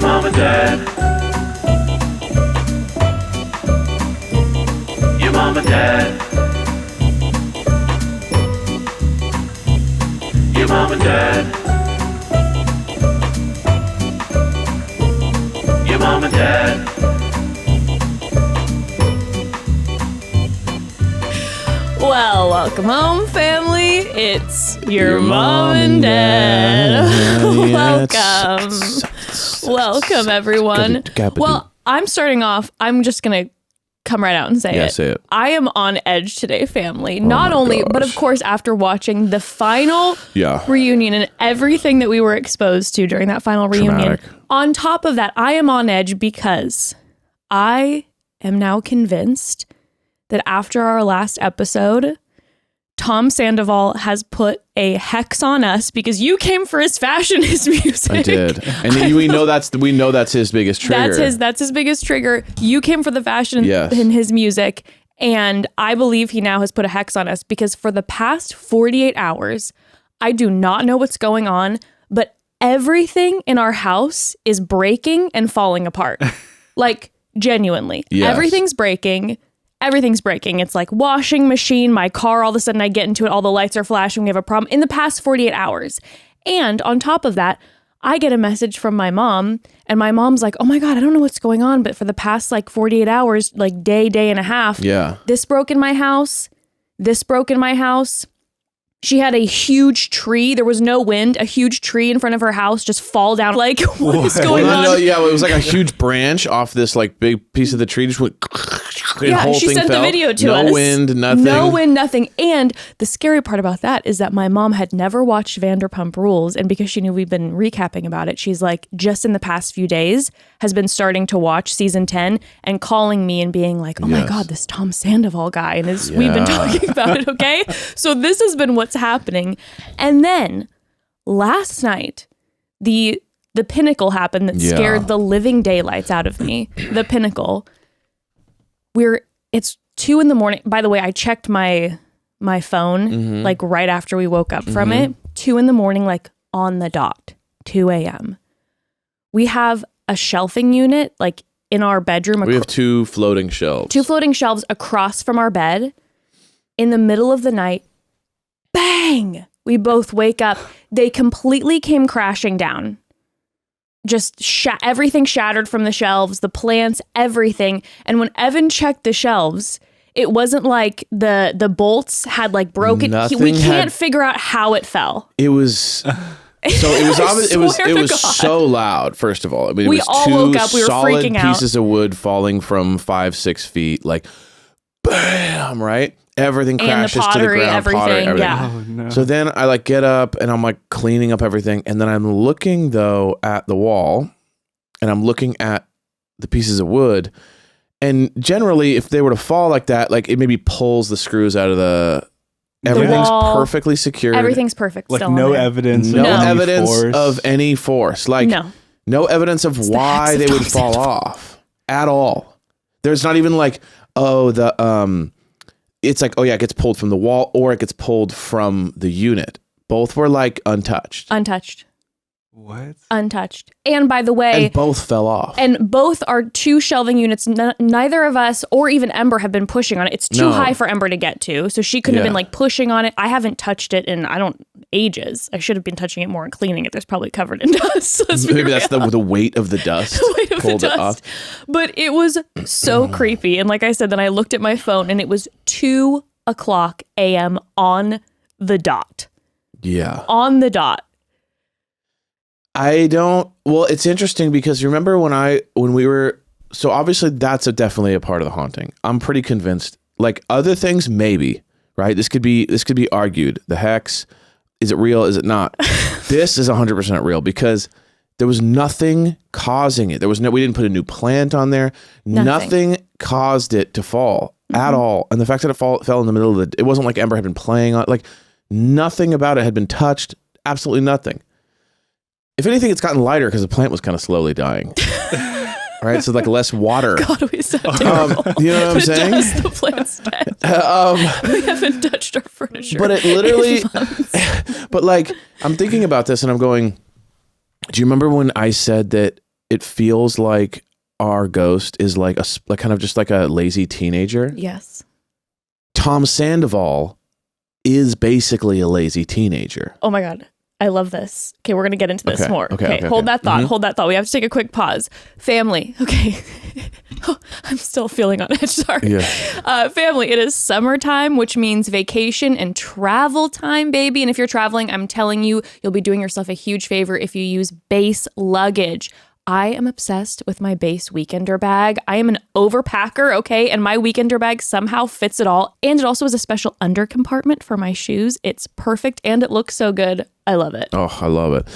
mom and dad. Your mom and dad. Your mom and dad. Your mom and dad. Well, welcome home, family. It's your mom and dad. Welcome. Welcome, everyone. Well, I'm starting off. I'm just going to come right out and say it. Say it. I am on edge today, family. Not only, but of course, after watching the final reunion and everything that we were exposed to during that final reunion. On top of that, I am on edge because I am now convinced that after our last episode, Tom Sandoval has put a hex on us because you came for his fashion, his music. I did, and we know that's his biggest trigger. That's his biggest trigger. You came for the fashion in his music, and I believe he now has put a hex on us because for the past 48 hours, I do not know what's going on, but everything in our house is breaking and falling apart. Like genuinely, everything's breaking. Everything's breaking. It's like washing machine, my car, all of a sudden I get into it, all the lights are flashing, we have a problem in the past 48 hours. And on top of that, I get a message from my mom and my mom's like, oh my God, I don't know what's going on. But for the past like 48 hours, like day and a half, this broke in my house. This broke in my house. She had a huge tree. There was no wind. A huge tree in front of her house just fall down. Like, what is going on? No, it was like a huge branch off this like big piece of the tree. Just went. She sent the video to us. No wind, nothing. No wind, nothing. And the scary part about that is that my mom had never watched Vanderpump Rules. And because she knew we've been recapping about it, she's like, just in the past few days, has been starting to watch season 10 and calling me and being like, oh my God, this Tom Sandoval guy. And we've been talking about it, okay? So this has been what's happening. And then last night, the pinnacle happened that scared the living daylights out of me. The pinnacle. It's 2 a.m. By the way, I checked my phone like right after we woke up from it. 2 a.m, like on the dot, 2 a.m. We have a shelving unit like in our bedroom. We have 2 floating shelves. 2 floating shelves across from our bed. In the middle of the night, bang! We both wake up. They completely came crashing down. Just everything shattered from the shelves, the plants, everything. And when Evan checked the shelves, it wasn't like the bolts had like broken. We can't figure out how it fell. It was so it was obvious. It was so loud. First of all, I mean, we it was all 2 woke up. We were solid freaking out. Pieces of wood falling from 5-6 feet, like bam, right. Everything crashes pottery, to the ground. everything. Pottery. Yeah. Oh, no. So then I like get up and I'm like cleaning up everything. And then I'm looking though at the wall and I'm looking at the pieces of wood. And generally if they were to fall like that, like it maybe pulls the screws out of everything's perfectly secured. Everything's perfect. Like still no on evidence. No of evidence force. of any force. Like no evidence of why they would fall off at all. There's not even like, it's like, it gets pulled from the wall or it gets pulled from the unit. Both were like untouched. What? Untouched. And by the way... And both fell off. And both are 2 shelving units. Neither of us or even Ember have been pushing on it. It's too high for Ember to get to. So she couldn't have been like pushing on it. I haven't touched it in, ages. I should have been touching it more and cleaning it. There's probably covered in dust. Maybe that's the weight of the dust. The weight of the dust. But it was so creepy. And like I said, then I looked at my phone and it was 2 a.m. on the dot. Yeah. On the dot. It's interesting because remember when we were, so obviously that's definitely a part of the haunting. I'm pretty convinced, like other things, maybe, right? This could be argued. The hex, is it real? Is it not? This is 100% real because there was nothing causing it. We didn't put a new plant on there. Nothing caused it to fall at all. And the fact that it fell in the middle of it wasn't like Ember had been playing on, like nothing about it had been touched. Absolutely nothing. If anything, it's gotten lighter because the plant was kind of slowly dying. Right? So like less water. God, we so terrible. You know what I'm saying? The plant's dead. We haven't touched our furniture. But it literally, but like, I'm thinking about this and I'm going, do you remember when I said that it feels like our ghost is like kind of just like a lazy teenager. Yes. Tom Sandoval is basically a lazy teenager. Oh my God. I love this. Okay, we're going to get into this more. Okay. Hold that thought. Hold that thought. We have to take a quick pause. Family. Okay. Oh, I'm still feeling on edge. Sorry. Yeah. Family. It is summertime, which means vacation and travel time, baby. And if you're traveling, I'm telling you, you'll be doing yourself a huge favor if you use Base luggage. I am obsessed with my Base weekender bag. I am an overpacker, okay? And my weekender bag somehow fits it all. And it also has a special under compartment for my shoes. It's perfect and it looks so good. I love it. Oh, I love it.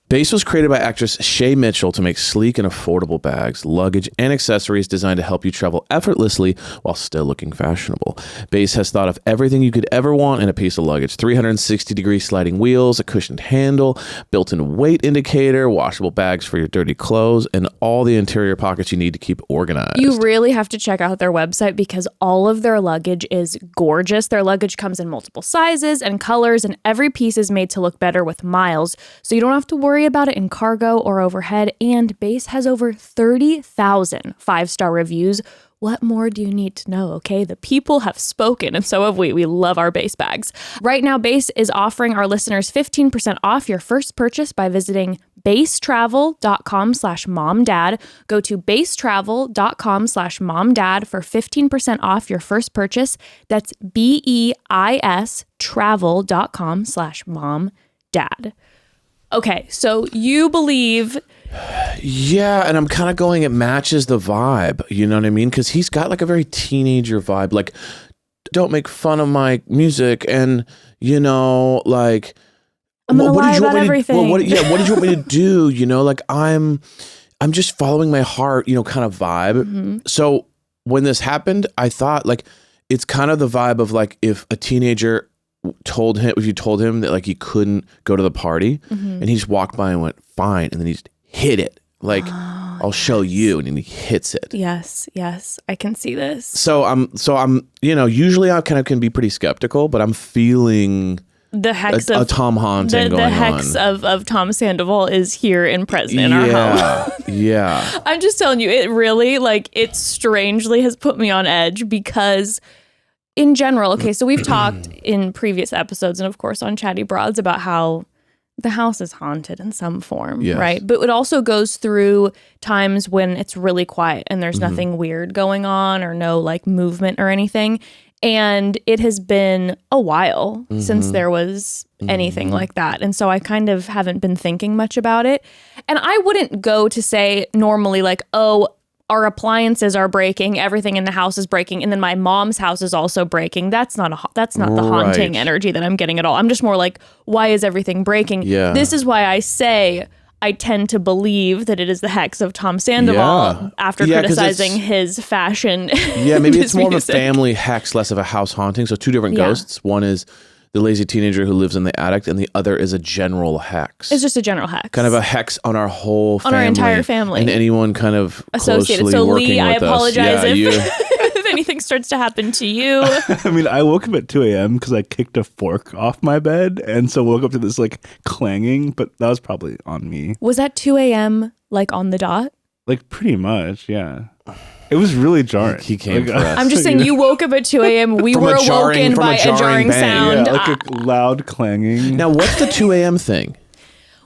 Base was created by actress Shay Mitchell to make sleek and affordable bags, luggage, and accessories designed to help you travel effortlessly while still looking fashionable. Base has thought of everything you could ever want in a piece of luggage. 360-degree sliding wheels, a cushioned handle, built-in weight indicator, washable bags for your dirty clothes, and all the interior pockets you need to keep organized. You really have to check out their website because all of their luggage is gorgeous. Their luggage comes in multiple sizes and colors, and every piece is made to look better with miles, so you don't have to worry about it in cargo or overhead. And Base has over 30,000 5-star reviews. What more do you need to know? Okay, the people have spoken, and so have we. We love our Base bags. Right now, Base is offering our listeners 15% off your first purchase by visiting basetravel.com/momdad. Go to basetravel.com/momdad for 15% off your first purchase. That's BEIS travel.com/momdad. Okay, so you believe... Yeah, and I'm kind of going, it matches the vibe, you know what I mean? Because he's got like a very teenager vibe, like, don't make fun of my music, and, you know, like... I'm gonna lie about everything. What did you want me to do? You know, like, I'm just following my heart, you know, kind of vibe. Mm-hmm. So when this happened, I thought, like, it's kind of the vibe of, like, if a teenager... if you told him that like he couldn't go to the party and he just walked by and went fine, and then he just hit it like I'll show you, and then he hits it. Yes, I can see this. So I'm you know, usually I kind of can be pretty skeptical, but I'm feeling the hex a of Tom haunting going the hex on. of Tom Sandoval is here and present in our home. Yeah. I'm just telling you, it really, like, it strangely has put me on edge because in general, okay, so we've talked in previous episodes and of course on Chatty Broads about how the house is haunted in some form, yes. right? But it also goes through times when it's really quiet and there's nothing weird going on or no like movement or anything. And it has been a while since there was anything like that. And so I kind of haven't been thinking much about it. And I wouldn't go to say normally like, oh, our appliances are breaking, everything in the house is breaking, and then my mom's house is also breaking. That's not the haunting energy that I'm getting at all. I'm just more like, why is everything breaking? Yeah. This is why I say I tend to believe that it is the hex of Tom Sandoval after criticizing his fashion. Yeah, maybe it's more music. of a family hex, less of a house haunting. So two different ghosts. One is the lazy teenager who lives in the attic, and the other is a general hex. It's just a general hex. Kind of a hex on our whole family. On our entire family. And anyone kind of associated. closely So working Lee, I with apologize us. if anything starts to happen to you. I mean, I woke up at 2 a.m. because I kicked a fork off my bed, and so woke up to this like clanging, but that was probably on me. Was that 2 a.m. like on the dot? Like pretty much, yeah. It was really jarring. He came for us. I'm just saying, you woke up at 2 a.m. We From were a jarring- awoken from a by a jarring jarring bang. sound. Yeah, like a loud clanging. Now, what's the 2 a.m. thing?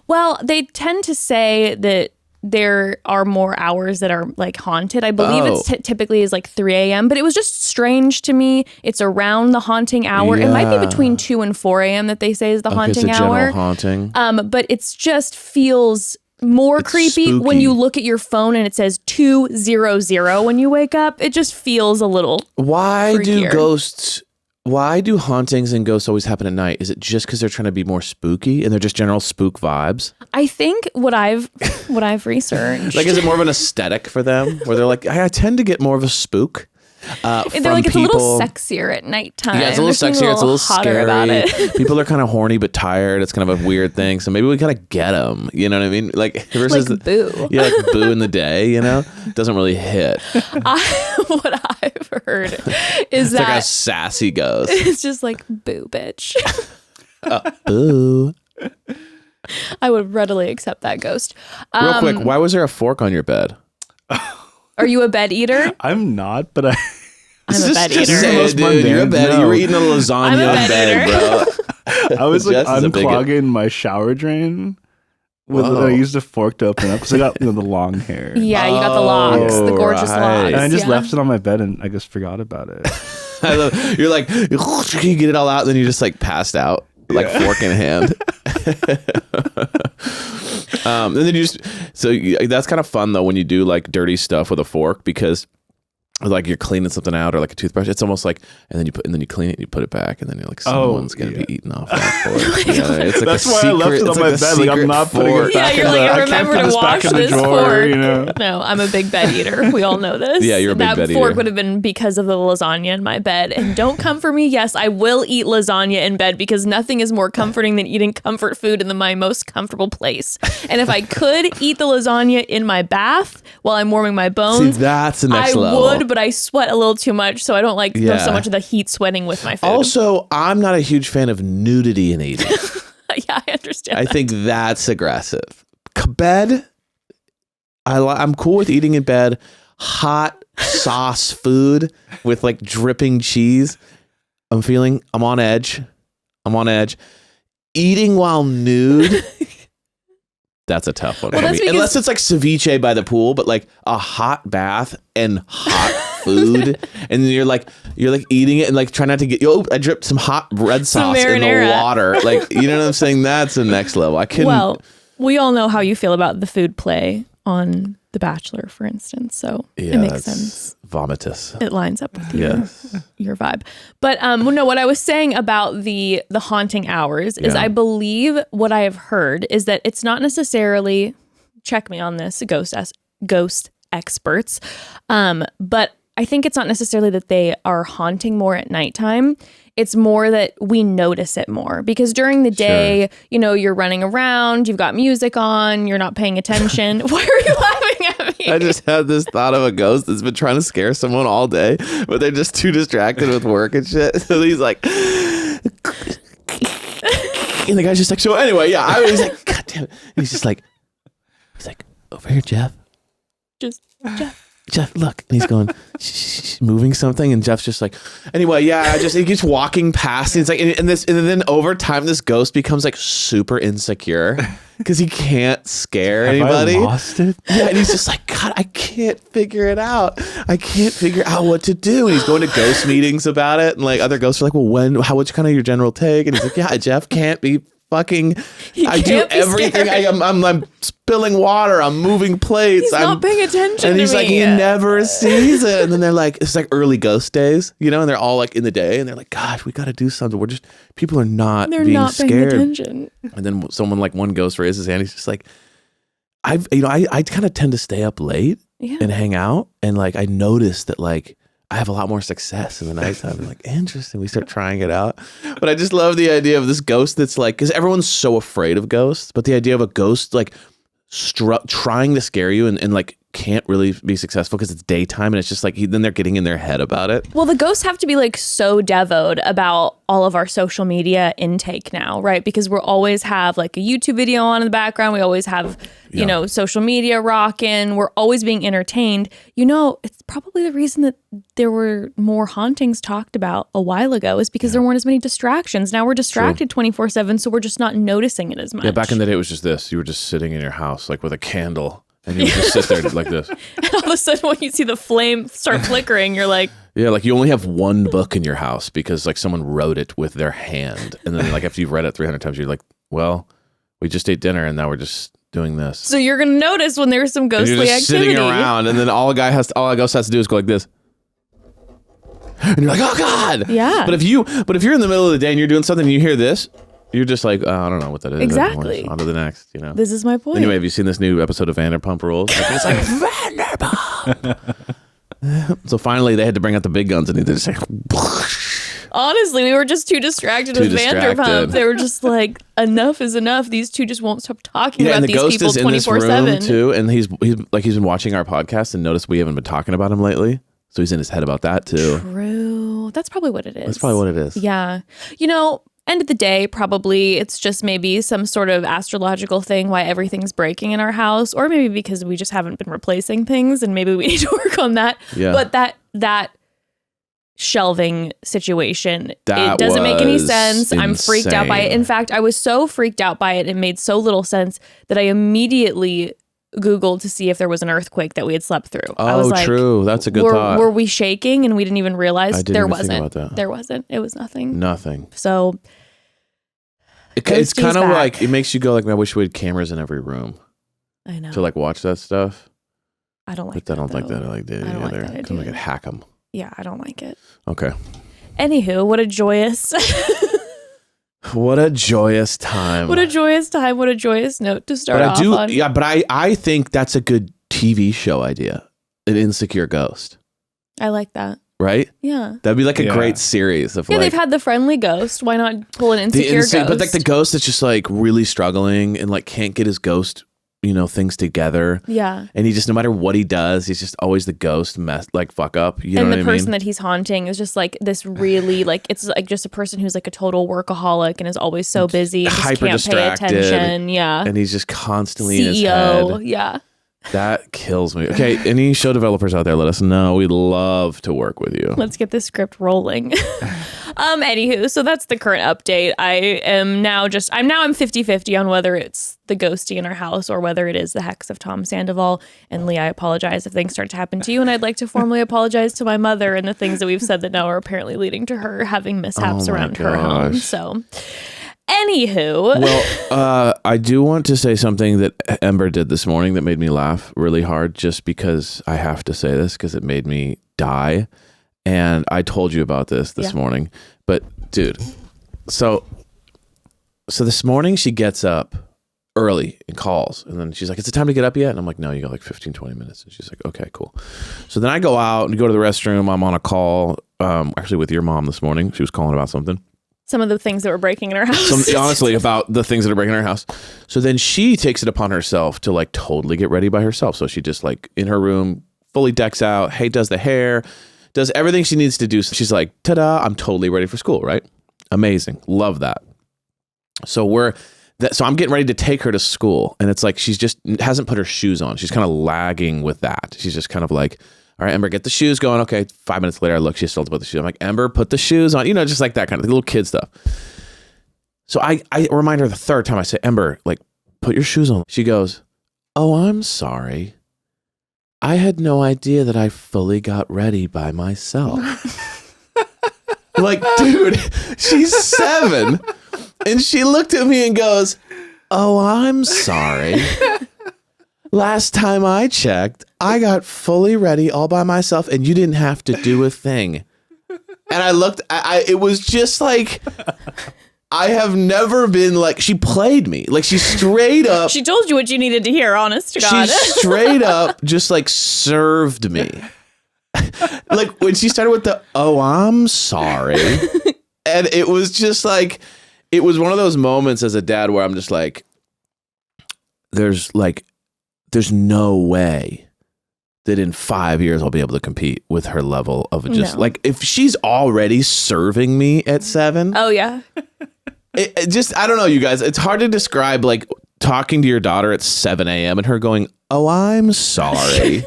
Well, they tend to say that there are more hours that are like haunted. I believe it's typically is like 3 a.m., but it was just strange to me. It's around the haunting hour. It might be between 2 and 4 a.m. that they say is the haunting it's a hour. general haunting. But it's just feels more creepy spooky. when you look at your phone and it says 200 when you wake up. It just feels a little Why do freakier. Why do hauntings and ghosts always happen at night? Is it just because they're trying to be more spooky and they're just general spook vibes? I think what I've researched. Like, is it more of an aesthetic for them where they're like, I tend to get more of a spook? They're like, it's a little sexier at nighttime. Yeah, it's a little sexier. It's a little hotter scary. about it. People are kind of horny but tired. It's kind of a weird thing. So maybe we kind of get them. You know what I mean? Like versus Like Boo. Yeah, like Boo in the day. You know, doesn't really hit. What I've heard is It's that like a sassy ghost. it's just like Boo, bitch. Boo. I would readily accept that ghost. Real quick, why was there a fork on your bed? Are you a bed eater? I'm not, but I'm a bed Just eater. say it, dude. You're a bed. No. You were eating a lasagna I'm a in bed bed, bro. I was like Jess is a bigot. unclogging my shower drain. I used a fork to open up because I got the long hair. Yeah, you got the locks, the gorgeous right. locks. And I just yeah. left it on my bed and I just forgot about it. I love, you're like, you get it all out, and then you just like passed out, like fork in hand. And then that's kind of fun though when you do like dirty stuff with a fork, because like you're cleaning something out or like a toothbrush, it's almost like, and then you clean it and you put it back, and then you're like, someone's gonna be eating off that fork. It's like That's why I left it on my bed. Like I'm not putting it back you're in like, the. remember I can't put to this wash back in the this drawer. fork. You know. No, I'm a big bed eater. We all know this. Yeah, you're a big bed That fork eater. would have been because of the lasagna in my bed. And don't come for me. Yes, I will eat lasagna in bed because nothing is more comforting than eating comfort food in my most comfortable place. And if I could eat the lasagna in my bath while I'm warming my bones, See, that's the next I level. would, but I sweat a little too much, so I don't like so much of the heat sweating with my food. Also, I'm not a huge fan of nudity in eating. Yeah, I understand. I think that's aggressive. Bed, I'm cool with eating in bed. Hot sauce food with like dripping cheese. I'm on edge. Eating while nude. That's a tough one for me. because- Unless it's like ceviche by the pool, but like a hot bath and hot food, and then you're like eating it and like try not to get. I dripped some hot red sauce in the marinara. water. Like, you know what I'm saying? That's the next level. I couldn't. Well, we all know how you feel about the food play on The Bachelor, for instance. So it makes sense. Vomitous. It lines up with Yes. your vibe. But no, what I was saying about the haunting hours is I believe what I have heard is that it's not necessarily, check me on this, ghost experts, but I think it's not necessarily that they are haunting more at nighttime. It's more that we notice it more because during the day, you're running around, you've got music on, you're not paying attention. Why are you laughing at me? I just had this thought of a ghost that's been trying to scare someone all day, but they're just too distracted with work and shit. So he's like, and the guy's just like, so anyway, yeah. I was like, God damn it. And he's like, over here, Jeff. Just, Jeff, look. And he's going, moving something. And Jeff's just like, anyway, yeah, he keeps walking past. And it's like, and then over time, this ghost becomes like super insecure because he can't scare anybody. Have I lost it? Yeah, and he's just like, God, I can't figure it out. I can't figure out what to do. And he's going to ghost meetings about it. And like other ghosts are like, well, what's kind of your general take? And he's like, yeah, Jeff can't be fucking. I do everything. I'm spilling water. I'm moving plates. He's not paying attention and to he's like, me. he never sees it. And then they're like, it's like early ghost days, and they're all like in the day, and they're like, gosh, we got to do something. People are not They're being not scared. paying attention. And then one ghost raises his hand. He's just like, I kind of tend to stay up late and hang out, and like I noticed that like I have a lot more success in the nighttime. I'm like, interesting. We start trying it out. But I just love the idea of this ghost that's like, because everyone's so afraid of ghosts, but the idea of a ghost like trying to scare you and like can't really be successful because it's daytime, and it's just like then they're getting in their head about it. Well, the ghosts have to be like so devoed about all of our social media intake now, right? Because we'll always have like a YouTube video on in the background. We always have, social media rocking. We're always being entertained. It's probably the reason that there were more hauntings talked about a while ago is because there weren't as many distractions. Now we're distracted 24/7, so we're just not noticing it as much. Yeah, back in the day, it was just this. You were just sitting in your house like with a candle. And you would just sit there like this. And all of a sudden, when you see the flame start flickering, you're like... Yeah, like you only have one book in your house because like someone wrote it with their hand. And then like after you've read it 300 times, you're like, well, we just ate dinner and now we're just doing this. So you're going to notice when there's some ghostly and you're just activity. sitting around, and then all a ghost has to do is go like this. And you're like, oh God. Yeah. But if you're in the middle of the day and you're doing something and you hear this, you're just like, I don't know what that is. Exactly. On to the next, This is my point. Anyway, have you seen this new episode of Vanderpump Rules? Like, it's like, Vanderpump. So finally, they had to bring out the big guns, and they just like, honestly, we were just too distracted with Vanderpump. They were just like, enough is enough. These two just won't stop talking about and the these ghost people is in this 24/7 room too, and he's been watching our podcast and noticed we haven't been talking about him lately, so he's in his head about that too. True. That's probably what it is. That's probably what it is. Yeah. end of the day, probably it's just maybe some sort of astrological thing why everything's breaking in our house, or maybe because we just haven't been replacing things and maybe we need to work on that. Yeah. But that shelving situation, That it doesn't make any was sense. I'm freaked out by it. insane. In fact, I was so freaked out by it, it made so little sense that I immediately Googled to see if there was an earthquake that we had slept through. I was Oh, like, true. That's a good thought. were we shaking and we didn't even realize? I didn't There even wasn't. think about that. There wasn't. It was nothing. Nothing. So It's Ghosty's kind of back. like, it makes you go like, man, I wish we had cameras in every room I know. to like watch that stuff. I don't like But I don't like though. that. I like that I don't like either. that Because I idea. could hack them. Yeah, I don't like it. Okay. Anywho, what a joyous What a joyous time. what a joyous time, what a joyous note to start But off I do, on. yeah, but I think that's a good TV show idea. An insecure ghost, I like that. right? Yeah. That'd be like a Yeah. great series of Yeah, like they've had the friendly ghost. Why not pull an the insecure ghost? but like the ghost that's just like really struggling and like can't get his ghost, things together. yeah. And he just, no matter what he does, he's just always the ghost mess, like fuck up. You know And what the I person mean? that he's haunting is just like this really like it's like just a person who's like a total workaholic and is always so busy and just Hyper can't pay distracted. attention. Yeah. And he's just constantly in his CEO. head. Yeah. That kills me. Okay, any show developers out there, let us know. We'd love to work with you. Let's get this script rolling. Anywho, so that's the current update. I'm now 50-50 on whether it's the ghosty in our house or whether it is the hex of Tom Sandoval. And Lee, I apologize if things start to happen to you, and I'd like to formally apologize to my mother and the things that we've said that now are apparently leading to her having mishaps Oh my around her home. gosh. So anywho. Well, I do want to say something that Ember did this morning that made me laugh really hard, just because I have to say this because it made me die. And I told you about this Yeah. morning, but dude, so this morning she gets up early and calls, and then she's like, "Is it time to get up yet?" And I'm like, "No, you got like 15-20 minutes." And she's like, "Okay, cool." So then I go out and go to the restroom. I'm on a call, actually with your mom this morning. She was calling about something. Some of the things that were breaking in our house. Honestly, about the things that are breaking our house. So then she takes it upon herself to like totally get ready by herself. So she just like in her room, fully decks out, does the hair, does everything she needs to do. So she's like, ta-da, I'm totally ready for school, right? Amazing. Love that. So so I'm getting ready to take her to school, and it's like she's just hasn't put her shoes on. She's kind of lagging with that. She's just kind of like, all right, Ember, get the shoes going. Okay, 5 minutes later, I look, she still has to put the shoes. I'm like, Ember, put the shoes on. Just like that kind of little kid stuff. So I remind her the third time. I say, Ember, like, put your shoes on. She goes, oh, I'm sorry. I had no idea that I fully got ready by myself. Like, dude, she's 7. And she looked at me and goes, oh, I'm sorry. Last time I checked, I got fully ready all by myself and you didn't have to do a thing. And I looked, it was just like, I have never been like, she played me. Like she straight up. She told you what you needed to hear, honest to God. She straight up just like served me. Like when she started with the, oh, I'm sorry. And it was just like, it was one of those moments as a dad where I'm just like, there's no way that in 5 years I'll be able to compete with her level of just like, if she's already serving me at 7. Oh, yeah. It just, I don't know, you guys, it's hard to describe like talking to your daughter at 7 a.m. and her going, oh, I'm sorry.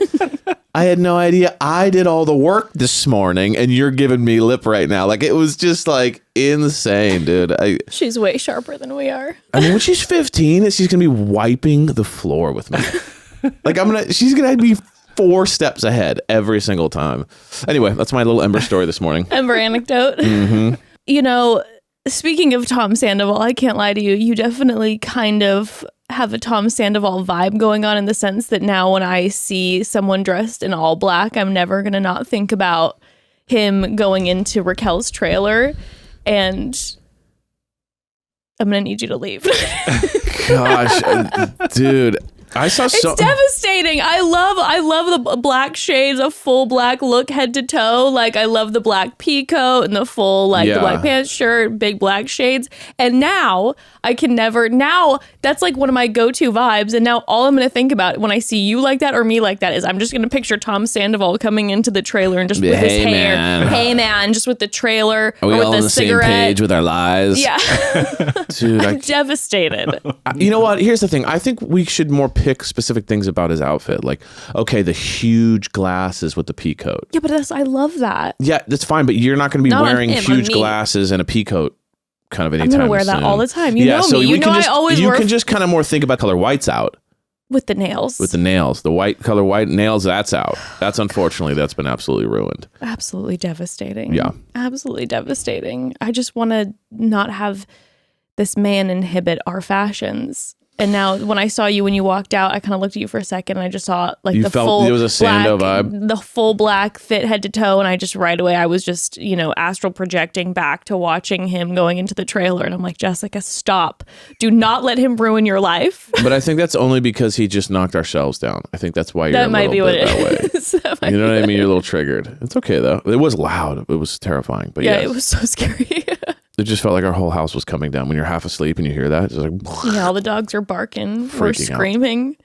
I had no idea I did all the work this morning and you're giving me lip right now. Like it was just like insane, dude. She's way sharper than we are. I mean, when she's 15, she's going to be wiping the floor with me. Like she's going to be 4 steps ahead every single time. Anyway, that's my little Ember story this morning. Ember anecdote. Mm-hmm. Speaking of Tom Sandoval, I can't lie to you. You definitely kind of have a Tom Sandoval vibe going on in the sense that now when I see someone dressed in all black, I'm never going to not think about him going into Raquel's trailer, and I'm going to need you to leave. Gosh, dude, I saw It's devastating. I love the black shades, a full black look head to toe. Like I love the black pea coat and the full the black pants shirt, big black shades. And now now that's like one of my go-to vibes. And now all I'm going to think about when I see you like that or me like that is I'm just going to picture Tom Sandoval coming into the trailer and just with his hair. Man. Hey man, just with the trailer Are we or with all the on the cigarette. same page with our lies? Yeah. Dude, I'm devastated. You know what? Here's the thing. I think we should more pick specific things about his outfit. Like, okay, the huge glasses with the pea coat. Yeah, but I love that. Yeah, that's fine. But you're not going to be Not on wearing him, on huge me. glasses and a pea coat kind of anytime I'm gonna wear that soon. all the time. You know me. You know I always You wear can just kind of more think about color whites out. with the nails. With the nails. The white nails, that's out. That's unfortunately, that's been absolutely ruined. Absolutely devastating. Yeah. Absolutely devastating. I just want to not have this man inhibit our fashions. And now when I saw you when you walked out, I kind of looked at you for a second and I just saw like You the felt full there was a Sando black, vibe? the full black fit head to toe. And I just right away, I was just, astral projecting back to watching him going into the trailer. And I'm like, Jessica, stop. Do not let him ruin your life. But I think that's only because he just knocked our shelves down. I think that's why you're That a might little be bit what that it way. is. That might You know be what I mean? it. You're a little triggered. It's okay though. It was loud. It was terrifying. But Yeah, yes. it was so scary. It just felt like our whole house was coming down. When you're half asleep and you hear that, it's just like Yeah, all the dogs are barking. We're Freaking out. screaming.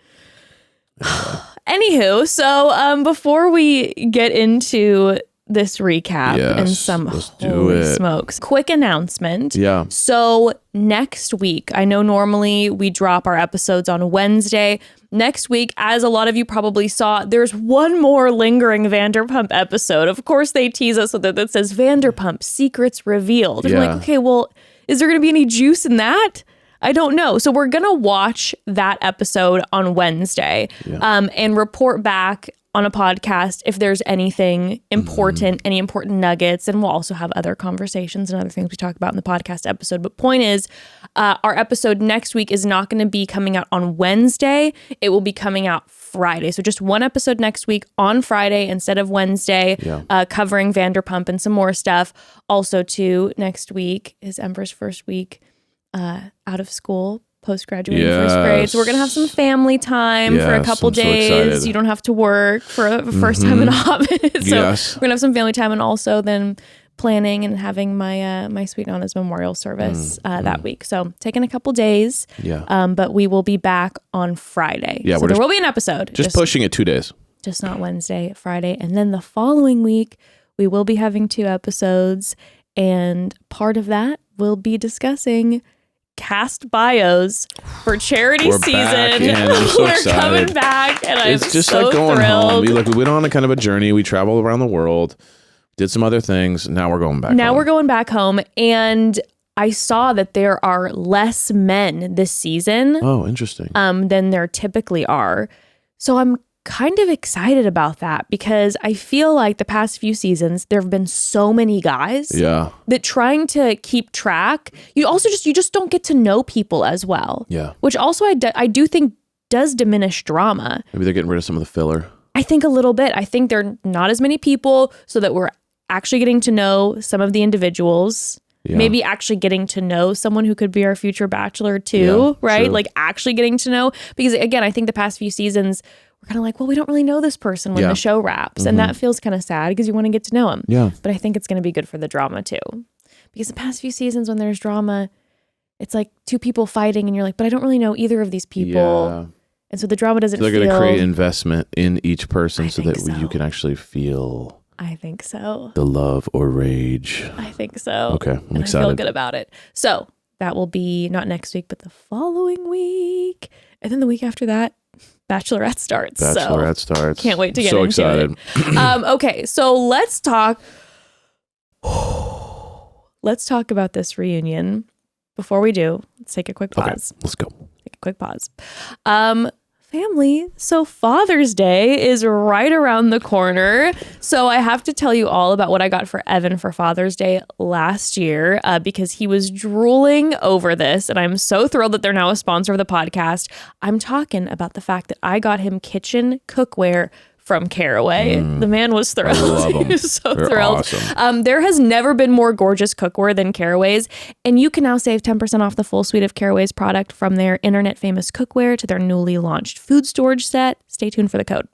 Anywho, so before we get into this recap and Yes, some let's do holy it. smokes, quick announcement. Yeah. So next week, I know normally we drop our episodes on Wednesday. Next week, as a lot of you probably saw, there's one more lingering Vanderpump episode. Of course, they tease us with it that says Vanderpump Secrets Revealed. And I'm Yeah. like, okay, well, is there going to be any juice in that? I don't know. So we're going to watch that episode on Wednesday and report back on a podcast if there's anything important, any important nuggets. And we'll also have other conversations and other things we talk about in the podcast episode. But point is, our episode next week is not going to be coming out on Wednesday. It will be coming out Friday. So just one episode next week on Friday instead of Wednesday, covering Vanderpump and some more stuff. Also, too, next week is Ember's first week out of school, post-graduating first grade. So we're going to have some family time for a Yes, couple I'm so days. excited. You don't have to work for the first time in a hot minute. So Yes. we're going to have some family time and also then planning and having my my sweet Nana's memorial service that week. So taking a couple days. Yeah. But we will be back on Friday. Yeah, so we're there just- will be an episode. Just pushing it 2 days. Just not Wednesday, Friday. And then the following week, we will be having 2 episodes. And part of that will be discussing cast bios for charity We're season. back in. I'm so We're excited. coming back, and I'm It's just so like going thrilled. home. We went on a kind of a journey. We traveled around the world, did some other things. Now we're going back Now home. we're going back home, and I saw that there are less men this season Oh, interesting. than there typically are. So I'm kind of excited about that because I feel like the past few seasons there have been so many guys Yeah. that trying to keep track, you just don't get to know people as well. Yeah. Which also I do think does diminish drama. Maybe they're getting rid of some of the filler. I think a little bit. I think there are not as many people so that we're actually getting to know some of the individuals. Yeah. Maybe actually getting to know someone who could be our future bachelor too, Yeah, right? true. Like actually getting to know, because again, I think the past few seasons we're kind of like, well, we don't really know this person when Yeah. the show wraps. And that feels kind of sad because you want to get to know them. Yeah. But I think it's going to be good for the drama too. Because the past few seasons when there's drama, it's like 2 people fighting and you're like, but I don't really know either of these people. Yeah. And so the drama doesn't So they're feel... going to create investment in each person I so think that so. you can actually feel I think so. the love or rage. I think so. Okay, I'm and excited. I feel good about it. So that will be not next week, but the following week. And then the week after that, Bachelorette starts. Bachelorette So starts. can't wait to get so into excited. it. Okay, so let's talk. Let's talk about this reunion. Before we do, let's take a quick Okay, pause. let's go. Take a quick pause. Family, so Father's Day is right around the corner. So I have to tell you all about what I got for Evan for Father's Day last year because he was drooling over this. And I'm so thrilled that they're now a sponsor of the podcast. I'm talking about the fact that I got him kitchen cookware from Caraway. The man was thrilled. I love 'em. He was so They're thrilled. awesome. There has never been more gorgeous cookware than Caraway's, and you can now save 10% off the full suite of Caraway's product, from their internet famous cookware to their newly launched food storage set. Stay tuned for the code.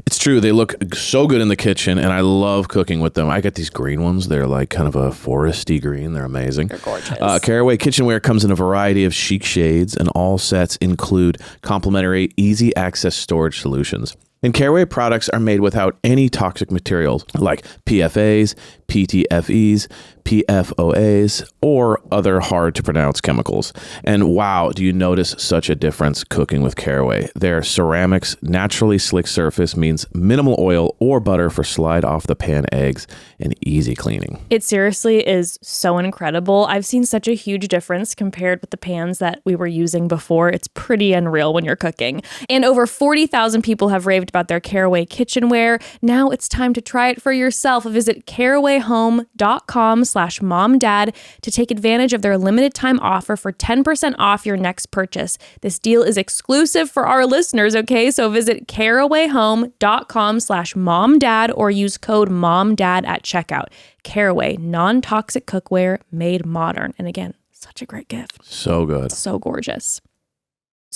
It's true. They look so good in the kitchen, and I love cooking with them. I got these green ones. They're like kind of a foresty green. They're amazing. They're gorgeous. Caraway kitchenware comes in a variety of chic shades, and all sets include complimentary, easy access storage solutions. And Caraway products are made without any toxic materials like PFAs, PTFEs, PFOAs, or other hard to pronounce chemicals. And wow, do you notice such a difference cooking with Caraway? Their ceramics naturally slick surface means minimal oil or butter for slide off the pan eggs and easy cleaning. It seriously is so incredible. I've seen such a huge difference compared with the pans that we were using before. It's pretty unreal when you're cooking. And over 40,000 people have raved about their Caraway kitchenware. Now it's time to try it for yourself. Visit carawayhome.com/momdad to take advantage of their limited time offer for 10% off your next purchase. This deal is exclusive for our listeners, okay? So visit carawayhome.com/momdad or use code MOMDAD at checkout. Caraway, non-toxic cookware made modern. And again, such a great gift. So good. So gorgeous.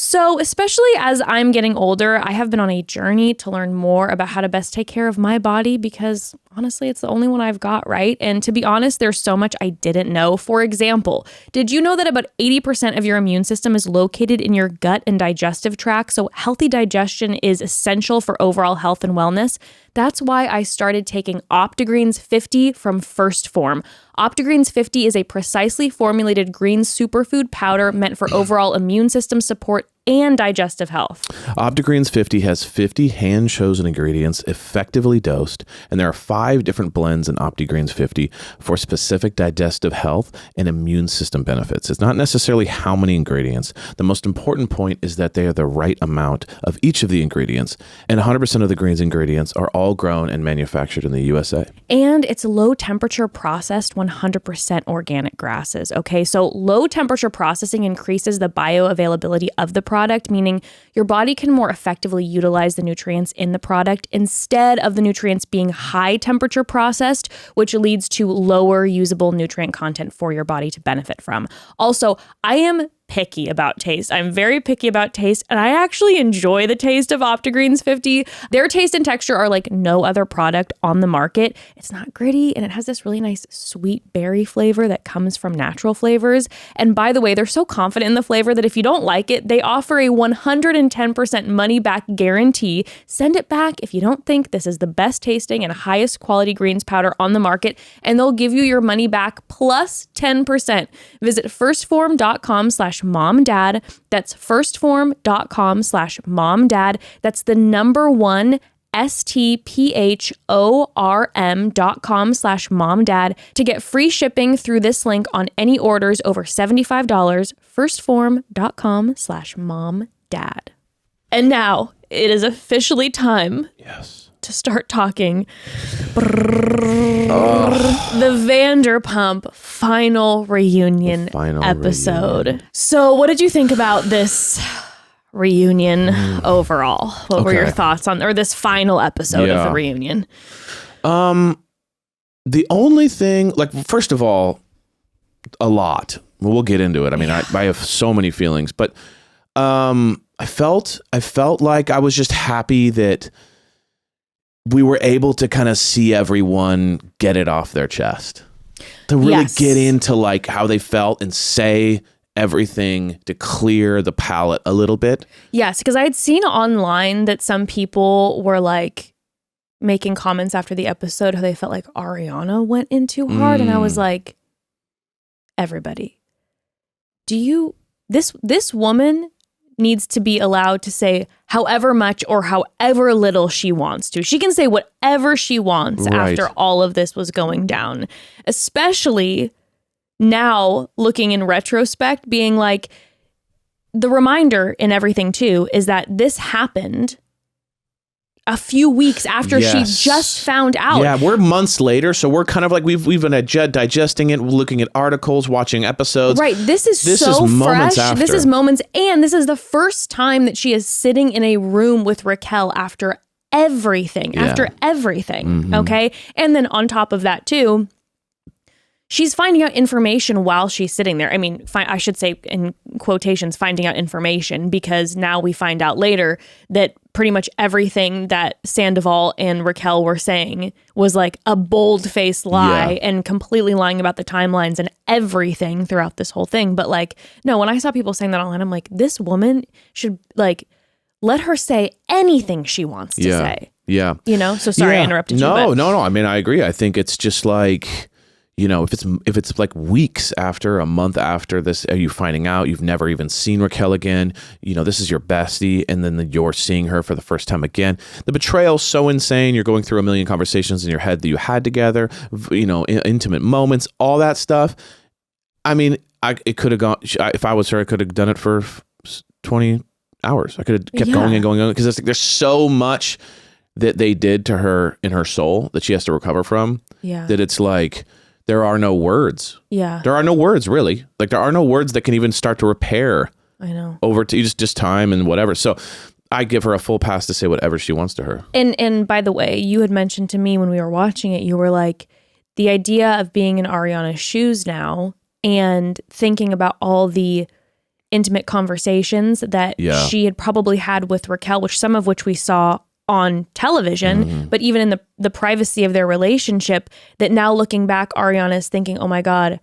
So, especially as I'm getting older, I have been on a journey to learn more about how to best take care of my body, because honestly, it's the only one I've got, right? And to be honest, there's so much I didn't know. For example, did you know that about 80% of your immune system is located in your gut and digestive tract? So healthy digestion is essential for overall health and wellness. That's why I started taking OptiGreens 50 from First Form. OptiGreens 50 is a precisely formulated green superfood powder meant for overall immune system support and digestive health. OptiGreens 50 has 50 hand-chosen ingredients effectively dosed, and there are 5 different blends in OptiGreens 50 for specific digestive health and immune system benefits. It's not necessarily how many ingredients. The most important point is that they are the right amount of each of the ingredients, and 100% of the greens ingredients are all grown and manufactured in the USA. And it's low temperature processed 100% organic grasses, okay? So low temperature processing increases the bioavailability of the product, meaning your body can more effectively utilize the nutrients in the product instead of the nutrients being high temperature processed, which leads to lower usable nutrient content for your body to benefit from. Also, I am picky about taste. I'm very picky about taste, and I actually enjoy the taste of OptiGreens 50. Their taste and texture are like no other product on the market. It's not gritty, and it has this really nice sweet berry flavor that comes from natural flavors. And by the way, they're so confident in the flavor that if you don't like it, they offer a 110% money back guarantee. Send it back if you don't think this is the best tasting and highest quality greens powder on the market, and they'll give you your money back plus 10%. Visit firstform.com/momdad. That's firstform.com/momdad. That's the number one stphorm.com/momdad to get free shipping through this link on any orders over $75. Firstform.com/momdad. And now it is officially time. Yes. To start talking the Vanderpump final reunion episode. So what did you think about this reunion overall? What were your thoughts on, or this final episode of the reunion? The only thing, like, first of all, a lot. We'll get into it. I mean, I have so many feelings, but I felt like I was just happy that we were able to kind of see everyone get it off their chest, to really get into like how they felt and say everything to clear the palate a little bit. Yes, because I had seen online that some people were like making comments after the episode how they felt like Ariana went in too hard. And I was like, everybody, this woman needs to be allowed to say however much or however little she wants to. She can say whatever she wants after all of this was going down, especially now looking in retrospect, being like, the reminder in everything too is that this happened a few weeks after she just found out. Yeah, we're months later, so we're kind of like we've been digesting it, looking at articles, watching episodes. Right, this is so fresh. This is moments, and this is the first time that she is sitting in a room with Raquel after everything after everything. Okay. And then on top of that too, she's finding out information while she's sitting there. I mean, I should say in quotations, finding out information, because now we find out later that pretty much everything that Sandoval and Raquel were saying was like a bold-faced lie and completely lying about the timelines and everything throughout this whole thing. But like, no, when I saw people saying that online, I'm like, this woman should like, let her say anything she wants to say. Yeah. You know? So sorry I interrupted you. No. I mean, I agree. I think it's just like, you know, if it's like weeks after, a month after this, are you finding out you've never even seen Raquel again? You know, this is your bestie, and then you're seeing her for the first time again. The betrayal's so insane. You're going through a million conversations in your head that you had together, you know, intimate moments, all that stuff. I mean, it could have gone, if I was her, I could have done it for 20 hours. I could have kept going and going on, because it's like there's so much that they did to her in her soul that she has to recover from. That it's like, there are no words. There are no words, really. Like, there are no words that can even start to repair. I know. Over to just time and whatever. So I give her a full pass to say whatever she wants to her. And by the way, you had mentioned to me when we were watching it, you were like, the idea of being in Ariana's shoes now and thinking about all the intimate conversations that she had probably had with Raquel, which some of which we saw on television, but even in the privacy of their relationship, that now looking back, Ariana's thinking, oh my God,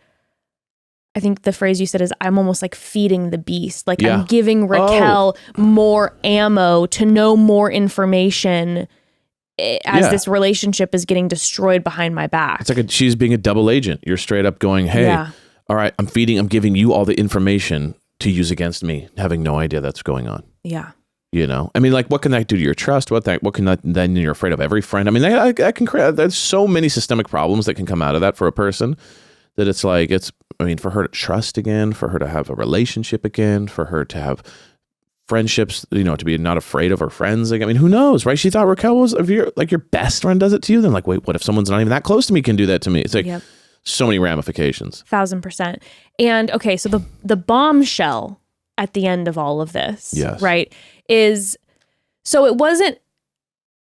I think the phrase you said is, I'm almost like feeding the beast. Like I'm giving Raquel more ammo to know more information as this relationship is getting destroyed behind my back. It's like she's being a double agent. You're straight up going, hey, all right, I'm giving you all the information to use against me, having no idea that's going on. Yeah. You know, I mean, like, what can that do to your trust? What can that, then you're afraid of every friend? I mean, I can create, there's so many systemic problems that can come out of that for a person, that it's like, for her to trust again, for her to have a relationship again, for her to have friendships, you know, to be not afraid of her friends. Like, I mean, who knows, right? She thought Raquel was, if your best friend does it to you, then like, wait, what if someone's not even that close to me can do that to me? It's like, so many ramifications. 1000%. And okay, so the bombshell at the end of all of this, right, is, so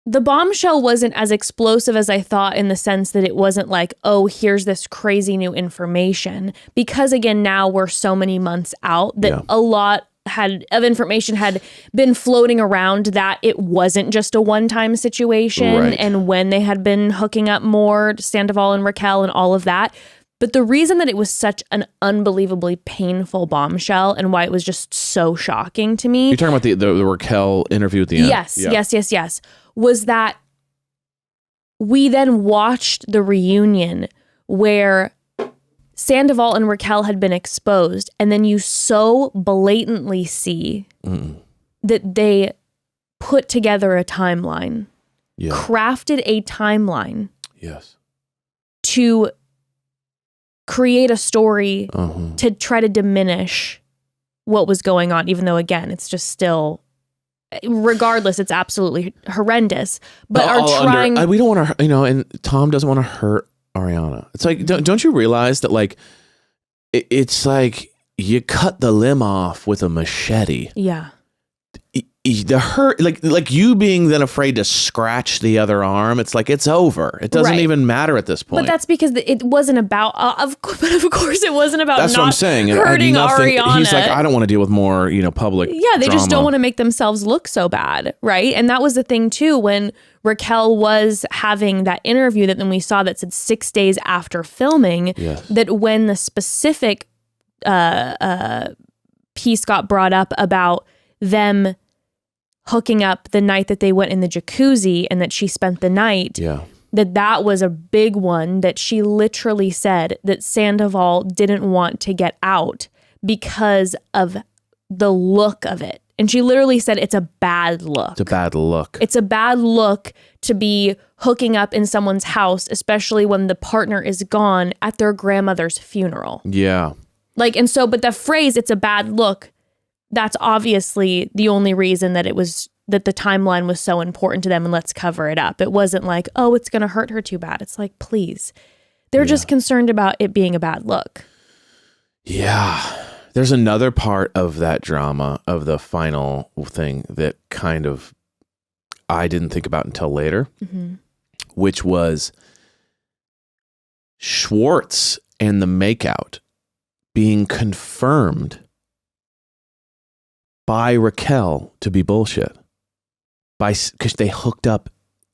the bombshell wasn't as explosive as I thought, in the sense that it wasn't like, oh, here's this crazy new information, because again, now we're so many months out that a lot of information had been floating around that it wasn't just a one-time situation, and when they had been hooking up more, Sandoval and Raquel and all of that. But the reason that it was such an unbelievably painful bombshell, and why it was just so shocking to me. You're talking about the Raquel interview at the end. Yes. Was that we then watched the reunion where Sandoval and Raquel had been exposed, and then you so blatantly see that they put together a timeline, crafted a timeline to create a story to try to diminish what was going on, even though, again, it's just still, regardless, it's absolutely horrendous. But we don't want to, you know, and Tom doesn't want to hurt Ariana. It's like, don't you realize that, like, it's like you cut the limb off with a machete. The hurt, like you being then afraid to scratch the other arm, it's like, it's over. It doesn't even matter at this point. But that's because it wasn't about, of course it wasn't about that's not what I'm saying. hurting Ariana. He's like, I don't want to deal with more, you know, public they drama. just don't want to make themselves look so bad, right? And that was the thing too, when Raquel was having that interview that then we saw that said 6 days after filming, that when the specific piece got brought up about them hooking up the night that they went in the jacuzzi and that she spent the night, that was a big one, that she literally said that Sandoval didn't want to get out because of the look of it. And she literally said, it's a bad look. It's a bad look. It's a bad look to be hooking up in someone's house, especially when the partner is gone at their grandmother's funeral. Like, and so, but the phrase, it's a bad look, that's obviously the only reason that that the timeline was so important to them, and let's cover it up. It wasn't like, oh, it's going to hurt her too bad. It's like, please. They're just concerned about it being a bad look. There's another part of that drama, of the final thing, that kind of, I didn't think about until later, which was Schwartz and the makeout being confirmed by Raquel to be bullshit, because they hooked up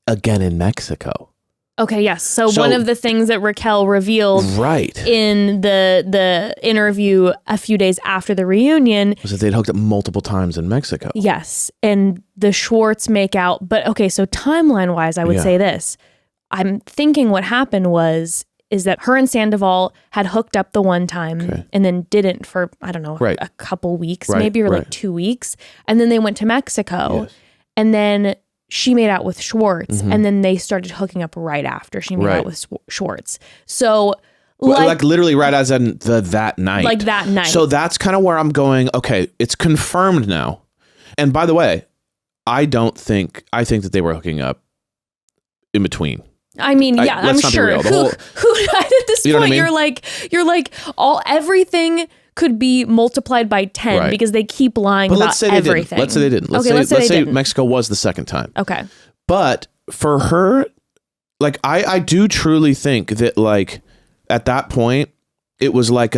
again in Mexico. Okay, yes. So one of the things that Raquel revealed in the interview a few days after the reunion was that they'd hooked up multiple times in Mexico. Yes, and the Schwartz makeout. But okay, so timeline-wise, I would say this. I'm thinking what happened is that her and Sandoval had hooked up the one time and then didn't for, I don't know, a couple weeks, maybe, or like 2 weeks. And then they went to Mexico. Yes. And then she made out with Schwartz, and then they started hooking up right after she made out with Schwartz. So, like literally right as in that night. Like that night. So that's kind of where I'm going, okay, it's confirmed now. And by the way, I think that they were hooking up in between. I mean, I'm sure. Who at this point, I mean? you're like everything could be multiplied by 10 because they keep lying about everything. Let's say they didn't. Let's say Mexico was the second time. Okay. But for her, like, I do truly think that, like, at that point, it was like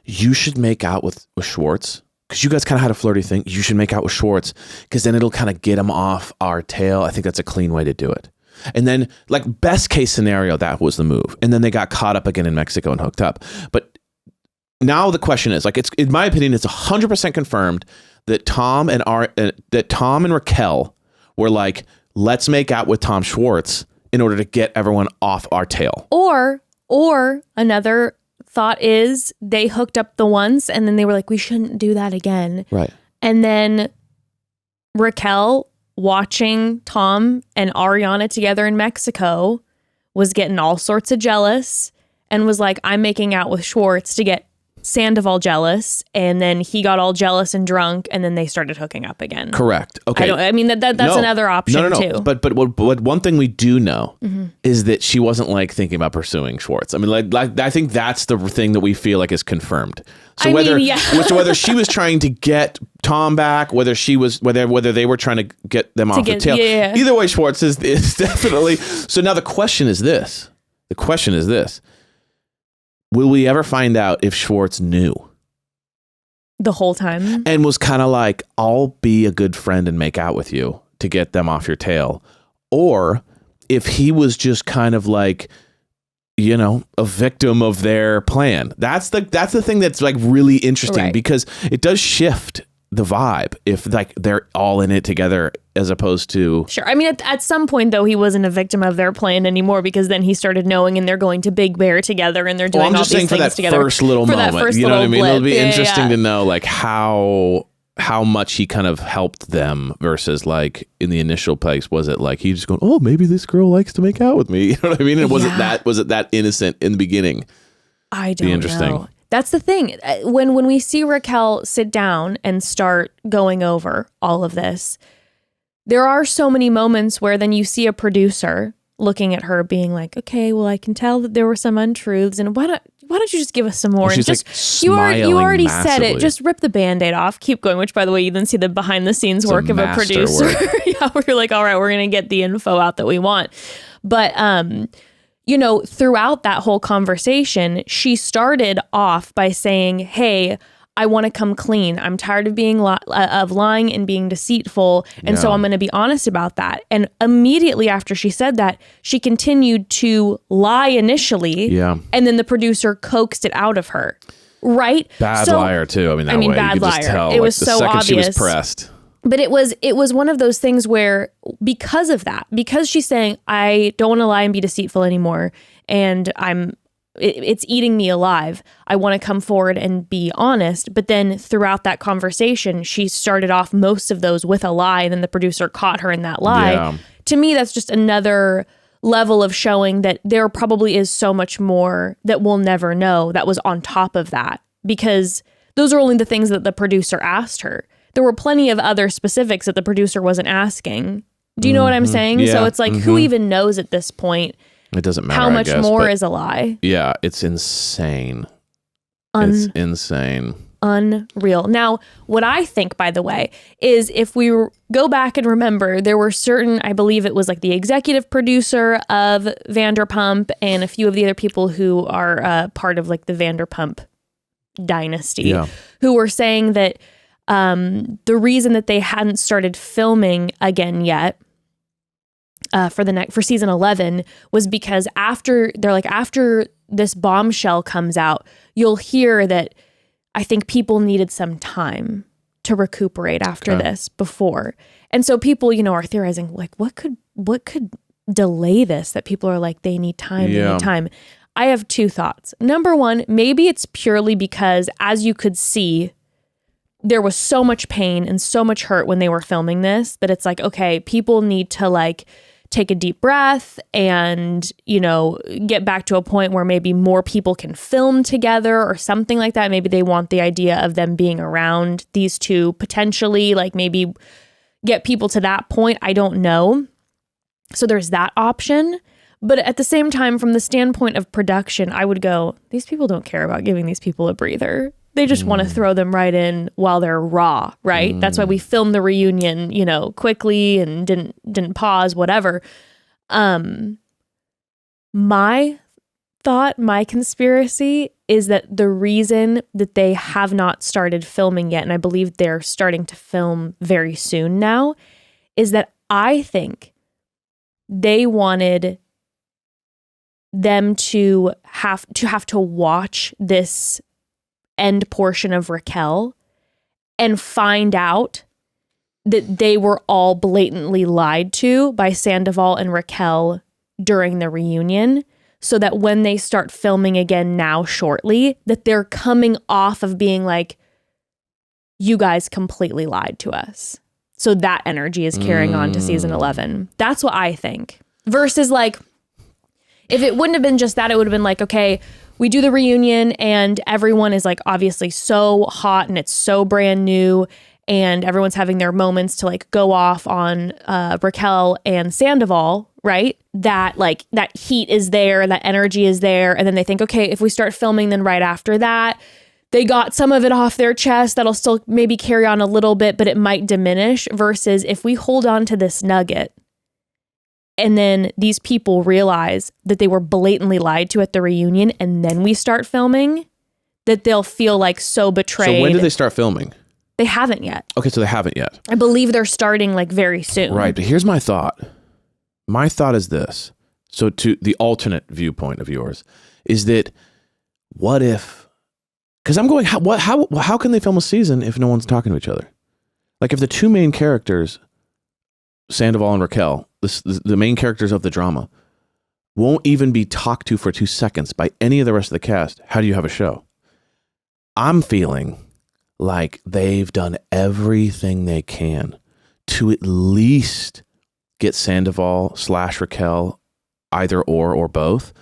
you should make out with Schwartz, because you guys kind of had a flirty thing. You should make out with Schwartz, because then it'll kind of get him off our tail. I think that's a clean way to do it. And then, like, best case scenario, that was the move. And then they got caught up again in Mexico and hooked up. But now the question is, like, it's, in my opinion, it's 100% confirmed that Tom and Raquel were like, let's make out with Tom Schwartz in order to get everyone off our tail. Or another thought is they hooked up the once and then they were like, we shouldn't do that again. Right. And then Raquel, watching Tom and Ariana together in Mexico, was getting all sorts of jealous and was like, I'm making out with Schwartz to get Sandoval jealous, and then he got all jealous and drunk, and then they started hooking up again. Correct. Okay. I mean that's another option too. But what one thing we do know is that she wasn't, like, thinking about pursuing Schwartz. I mean, like I think that's the thing that we feel like is confirmed. So whether she was trying to get Tom back, whether they were trying to get them off the tail. Yeah. Either way, Schwartz is definitely. So now the question is this. Will we ever find out if Schwartz knew the whole time and was kind of like, I'll be a good friend and make out with you to get them off your tail? Or if he was just kind of like, you know, a victim of their plan. That's the thing that's, like, really interesting, because it does shift the vibe if, like, they're all in it together as opposed to... Sure. I mean, at some point, though, he wasn't a victim of their plan anymore, because then he started knowing, and they're going to Big Bear together, and they're doing all these things together. I'm just saying for that first little moment. You know what I mean? It'll be interesting to know, like, how much he kind of helped them versus, like, in the initial place, was it like he just going, oh, maybe this girl likes to make out with me? You know what I mean? And was it that innocent in the beginning? I don't know. That's the thing. When we see Raquel sit down and start going over all of this, there are so many moments where then you see a producer looking at her being like, okay, well, I can tell that there were some untruths, and why don't you just give us some more? And just, like, you already massively. said it. Just rip the Band-Aid off. Keep going, which, by the way, you then see the behind the scenes work of a producer. Yeah, where you're like, all right, we're going to get the info out that we want. But, you know, throughout that whole conversation, she started off by saying, hey, I want to come clean. I'm tired of being of lying and being deceitful. And so I'm going to be honest about that. And immediately after she said that, she continued to lie initially. Yeah. And then the producer coaxed it out of her. Right? Bad liar too. I mean, bad you could liar. Just tell, it was so obvious. She was pressed. But it was one of those things where, because of that, because she's saying, I don't want to lie and be deceitful anymore, and it's eating me alive, I want to come forward and be honest. But then throughout that conversation, she started off most of those with a lie, and then the producer caught her in that lie. Yeah. To me, that's just another level of showing that there probably is so much more that we'll never know that was on top of that, because those are only the things that the producer asked her. There were plenty of other specifics that the producer wasn't asking. Do you know what I'm saying? Yeah. So it's like, who even knows at this point? It doesn't matter. How much more is a lie? Yeah, it's insane. It's insane. unreal. Now, what I think, by the way, is if we go back and remember, there were certain, I believe it was like the executive producer of Vanderpump and a few of the other people who are part of like the Vanderpump dynasty, who were saying that the reason that they hadn't started filming again yet for season 11 was because after this Bombshell comes out, you'll hear that I think people needed some time to recuperate after this before. And so people, are theorizing like what could delay this, that people are like, they need time, they need time. I have two thoughts. Number one, maybe it's purely because, as you could see, there was so much pain and so much hurt when they were filming this that it's like, okay, people need to like take a deep breath and, get back to a point where maybe more people can film together or something like that. Maybe they want the idea of them being around these two potentially, like maybe get people to that point. I don't know. So there's that option. But at the same time, from the standpoint of production, I would go, these people don't care about giving these people a breather. They just want to throw them right in while they're raw, right? That's why we filmed the reunion, quickly and didn't pause, whatever. My thought, my conspiracy is that the reason that they have not started filming yet, and I believe they're starting to film very soon now, is that I think they wanted them to have to watch this end portion of Raquel and find out that they were all blatantly lied to by Sandoval and Raquel during the reunion, so that when they start filming again now shortly, that they're coming off of being like, you guys completely lied to us. So that energy is carrying on to season 11. That's what I think. Versus like, if it wouldn't have been just that, it would have been like, okay, we do the reunion and everyone is like obviously so hot and it's so brand new and everyone's having their moments to like go off on Raquel and Sandoval, right? That like that heat is there, that energy is there. And then they think, okay, if we start filming, then right after that, they got some of it off their chest. That'll still maybe carry on a little bit, but it might diminish. Versus if we hold on to this nugget, and then these people realize that they were blatantly lied to at the reunion, and then we start filming, that they'll feel like so betrayed. So when did they start filming? They haven't yet. Okay, so they haven't yet. I believe they're starting like very soon. Right, but here's my thought. My thought is this. So to the alternate viewpoint of yours is that what if, because I'm going, how can they film a season if no one's talking to each other? Like if the two main characters, Sandoval and Raquel, the main characters of the drama, won't even be talked to for 2 seconds by any of the rest of the cast, how do you have a show? I'm feeling like they've done everything they can to at least get Sandoval / Raquel, either or both,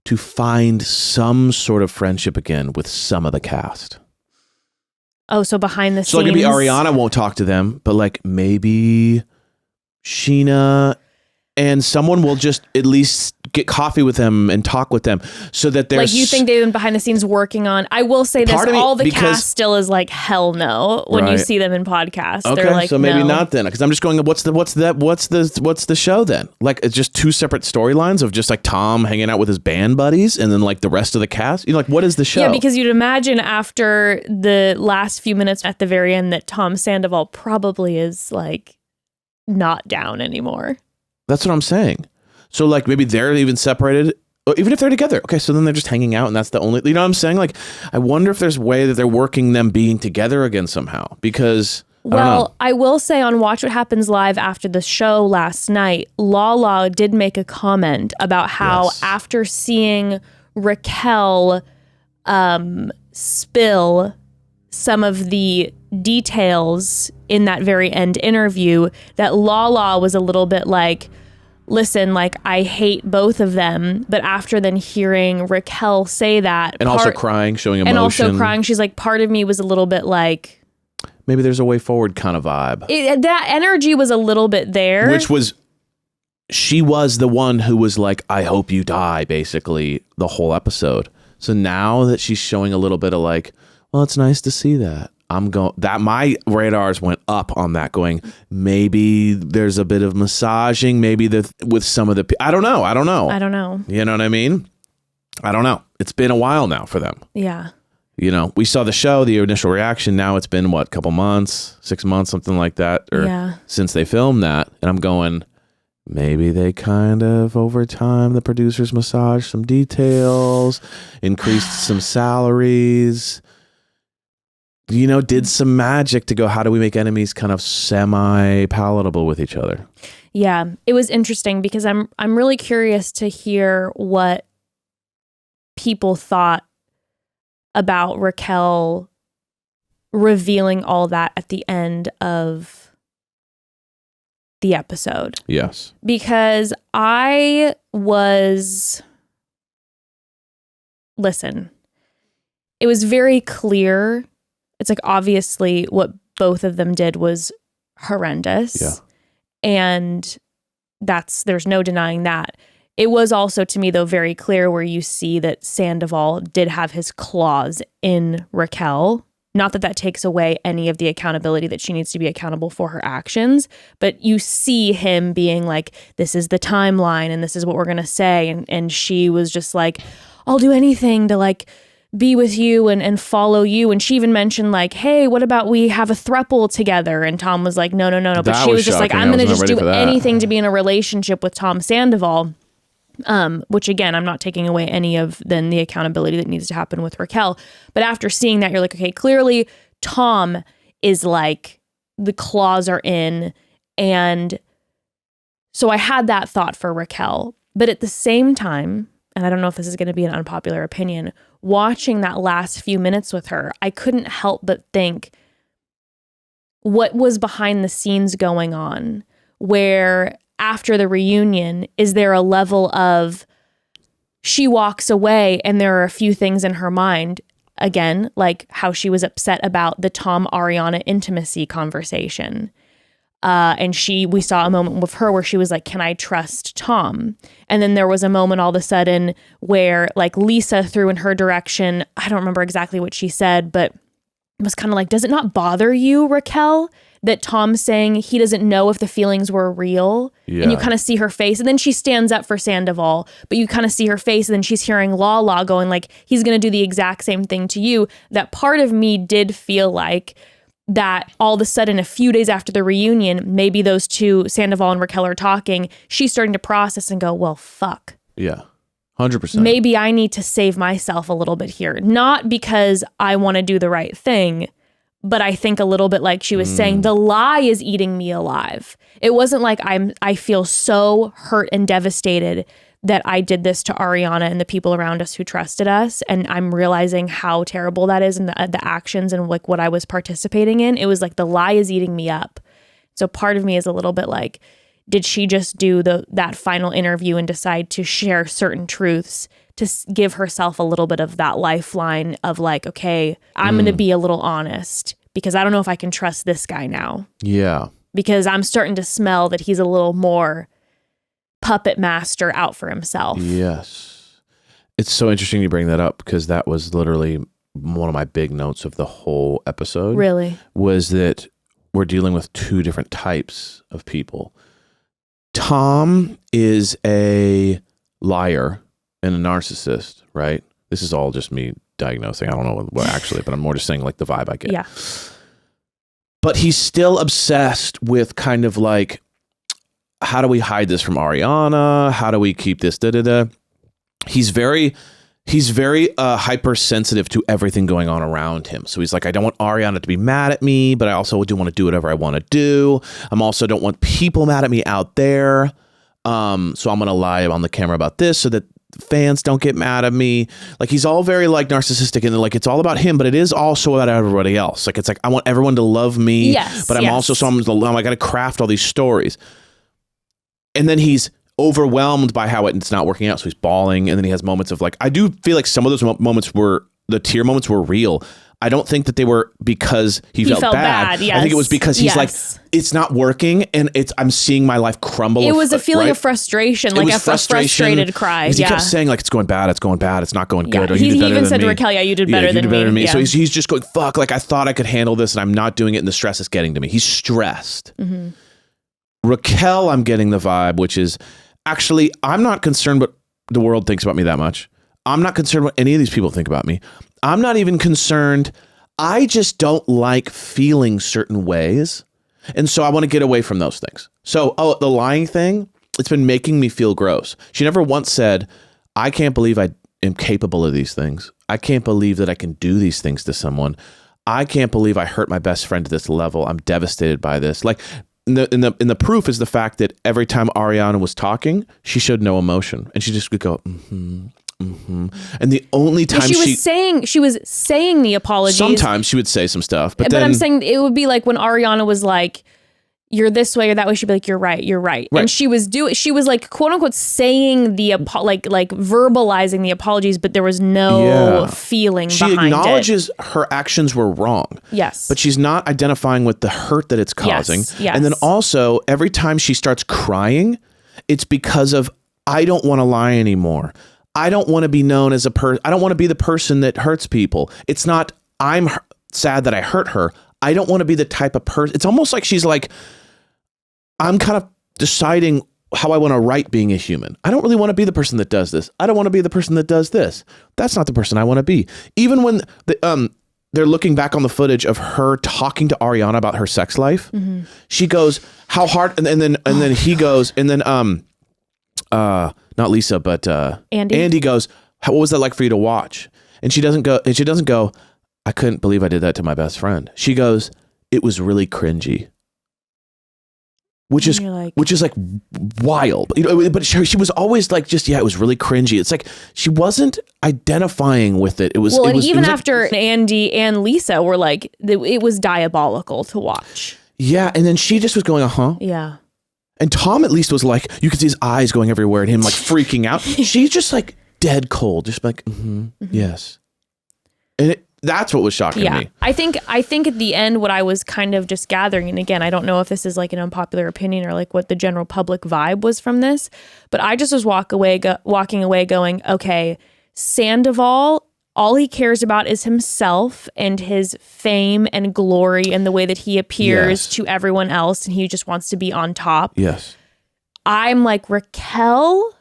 to find some sort of friendship again with some of the cast. Oh, so behind the scenes. So like maybe Ariana won't talk to them, but like maybe Sheena and someone will just at least get coffee with them and talk with them so that there's... Like you think they've been behind the scenes working on... I will say this, all the cast still is like, hell no, when you see them in podcasts. Okay, they're like, so maybe no. not then. Because I'm just going, what's the show then? Like it's just two separate storylines of just like Tom hanging out with his band buddies and then like the rest of the cast? Like, what is the show? Yeah, because you'd imagine after the last few minutes at the very end that Tom Sandoval probably is like not down anymore. That's what I'm saying. So like maybe they're even separated, or even if they're together. Okay, so then they're just hanging out and that's the only, you know what I'm saying? Like, I wonder if there's a way that they're working them being together again somehow, because I will say on Watch What Happens Live after the show last night, Lala did make a comment about how after seeing Raquel spill some of the details in that very end interview, that Lala was a little bit like, listen, like I hate both of them, but after then hearing Raquel say that and also crying, showing emotion, she's like, part of me was a little bit like, maybe there's a way forward kind of vibe. That energy was a little bit there, which was, she was the one who was like, I hope you die, basically the whole episode. So now that she's showing a little bit of like, well, it's nice to see that. My radars went up on that, going, maybe there's a bit of massaging, maybe with some of the, I don't know. You know what I mean? I don't know. It's been a while now for them. Yeah. You know, we saw the show, the initial reaction. Now it's been what, couple months, 6 months, something like that, since they filmed that. And I'm going, maybe they kind of over time, the producers massaged some details, increased some salaries, you know, did some magic to go, how do we make enemies kind of semi-palatable with each other? Yeah, it was interesting because I'm really curious to hear what people thought about Raquel revealing all that at the end of the episode. Yes. Because listen, it was very clear. It's like, obviously what both of them did was horrendous. Yeah. And there's no denying that. It was also, to me, though, very clear where you see that Sandoval did have his claws in Raquel. Not that takes away any of the accountability that she needs to be accountable for her actions, but you see him being like, this is the timeline and this is what we're going to say. And she was just like, I'll do anything to like be with you and follow you. And she even mentioned like, hey, what about we have a throuple together? And Tom was like, no. But she was just like, I'm going to just do anything to be in a relationship with Tom Sandoval. Which again, I'm not taking away any of then the accountability that needs to happen with Raquel. But after seeing that, you're like, okay, clearly Tom is like, the claws are in. And so I had that thought for Raquel. But at the same time, and I don't know if this is going to be an unpopular opinion, watching that last few minutes with her, I couldn't help but think, what was behind the scenes going on? Where after the reunion, is there a level of she walks away and there are a few things in her mind, again, like how she was upset about the Tom Ariana intimacy conversation. And we saw a moment with her where she was like, can I trust Tom? And then there was a moment all of a sudden where like Lisa threw in her direction. I don't remember exactly what she said, but it was kind of like, does it not bother you, Raquel, that Tom's saying he doesn't know if the feelings were real? Yeah. And you kind of see her face. And then she stands up for Sandoval, but you kind of see her face and then she's hearing Lala going like, he's going to do the exact same thing to you. That part of me did feel like that all of a sudden, a few days after the reunion, maybe those two, Sandoval and Raquel, are talking. She's starting to process and go, well, fuck. Yeah. 100%. Maybe I need to save myself a little bit here. Not because I want to do the right thing, but I think a little bit like she was saying, the lie is eating me alive. It wasn't like I feel so hurt and devastated that I did this to Ariana and the people around us who trusted us. And I'm realizing how terrible that is and the actions and like what I was participating in. It was like the lie is eating me up. So part of me is a little bit like, did she just do that final interview and decide to share certain truths to give herself a little bit of that lifeline of like, okay, I'm going to be a little honest because I don't know if I can trust this guy now. Yeah. Because I'm starting to smell that he's a little more puppet master out for himself. Yes. It's so interesting you bring that up because that was literally one of my big notes of the whole episode. Really? Was that we're dealing with two different types of people. Tom is a liar and a narcissist, right? This is all just me diagnosing. I don't know what actually, but I'm more just saying like the vibe I get. Yeah. But he's still obsessed with kind of like, how do we hide this from Ariana? How do we keep this He's very hypersensitive to everything going on around him. So he's like, I don't want Ariana to be mad at me, but I also do want to do whatever I want to do. Don't want people mad at me out there. So I'm going to lie on the camera about this so that fans don't get mad at me. Like he's all very like narcissistic and like it's all about him, but it is also about everybody else. Like it's like I want everyone to love me, but I'm also I got to craft all these stories. And then he's overwhelmed by how it's not working out. So he's bawling. And then he has moments of like, I do feel like some of those moments the tear moments were real. I don't think that they were because he felt bad. Yes. I think it was because he's like, it's not working, and I'm seeing my life crumble. It was a feeling of frustration, like a frustrated cry. He kept saying like, it's going bad, it's not going good. Or he did better even than said me. to Raquel, you did better than me. Yeah. So he's just going, fuck, like I thought I could handle this, and I'm not doing it, and the stress is getting to me. He's stressed. Mm-hmm. Raquel, I'm getting the vibe, which is actually, I'm not concerned what the world thinks about me that much. I'm not concerned what any of these people think about me. I'm not even concerned. I just don't like feeling certain ways. And so I want to get away from those things. So, the lying thing, it's been making me feel gross. She never once said, I can't believe I am capable of these things. I can't believe that I can do these things to someone. I can't believe I hurt my best friend to this level. I'm devastated by this. Like, in the proof is the fact that every time Ariana was talking, she showed no emotion. And she just would go, mm-hmm. And the only time she was saying the apologies. Sometimes she would say some stuff, but then I'm saying it would be like when Ariana was like, "You're this way or that way," she'd be like, "You're right, you're right." And she was like, quote unquote, saying the like verbalizing the apologies, but there was no feeling behind it. She acknowledges her actions were wrong. Yes, but she's not identifying with the hurt that it's causing. Yes. And then also every time she starts crying, it's because of I don't want to lie anymore. I don't want to be known as a person. I don't want to be the person that hurts people. It's not, I'm sad that I hurt her. I don't want to be the type of person. It's almost like she's like, I'm kind of deciding how I want to write being a human. I don't really want to be the person that does this. I don't want to be the person that does this. That's not the person I want to be. Even when they're looking back on the footage of her talking to Ariana about her sex life, she goes, how hard, and then he goes, and then, not Lisa, but Andy goes, what was that like for you to watch? And she doesn't go, I couldn't believe I did that to my best friend. She goes, it was really cringy. Which is like wild. You know, but she was always like, it was really cringy. It's like she wasn't identifying with it. It was after Andy and Lisa were like, it was diabolical to watch. Yeah, and then she just was going, Yeah. And Tom at least was like, you could see his eyes going everywhere and him like freaking out. She's just like dead cold, just like, yes. And that's what was shocking me. I think at the end, what I was kind of just gathering, and again, I don't know if this is like an unpopular opinion or like what the general public vibe was from this, but I just was walking away going, okay, Sandoval, all he cares about is himself and his fame and glory and the way that he appears to everyone else, and he just wants to be on top. Yes. I'm like, Raquel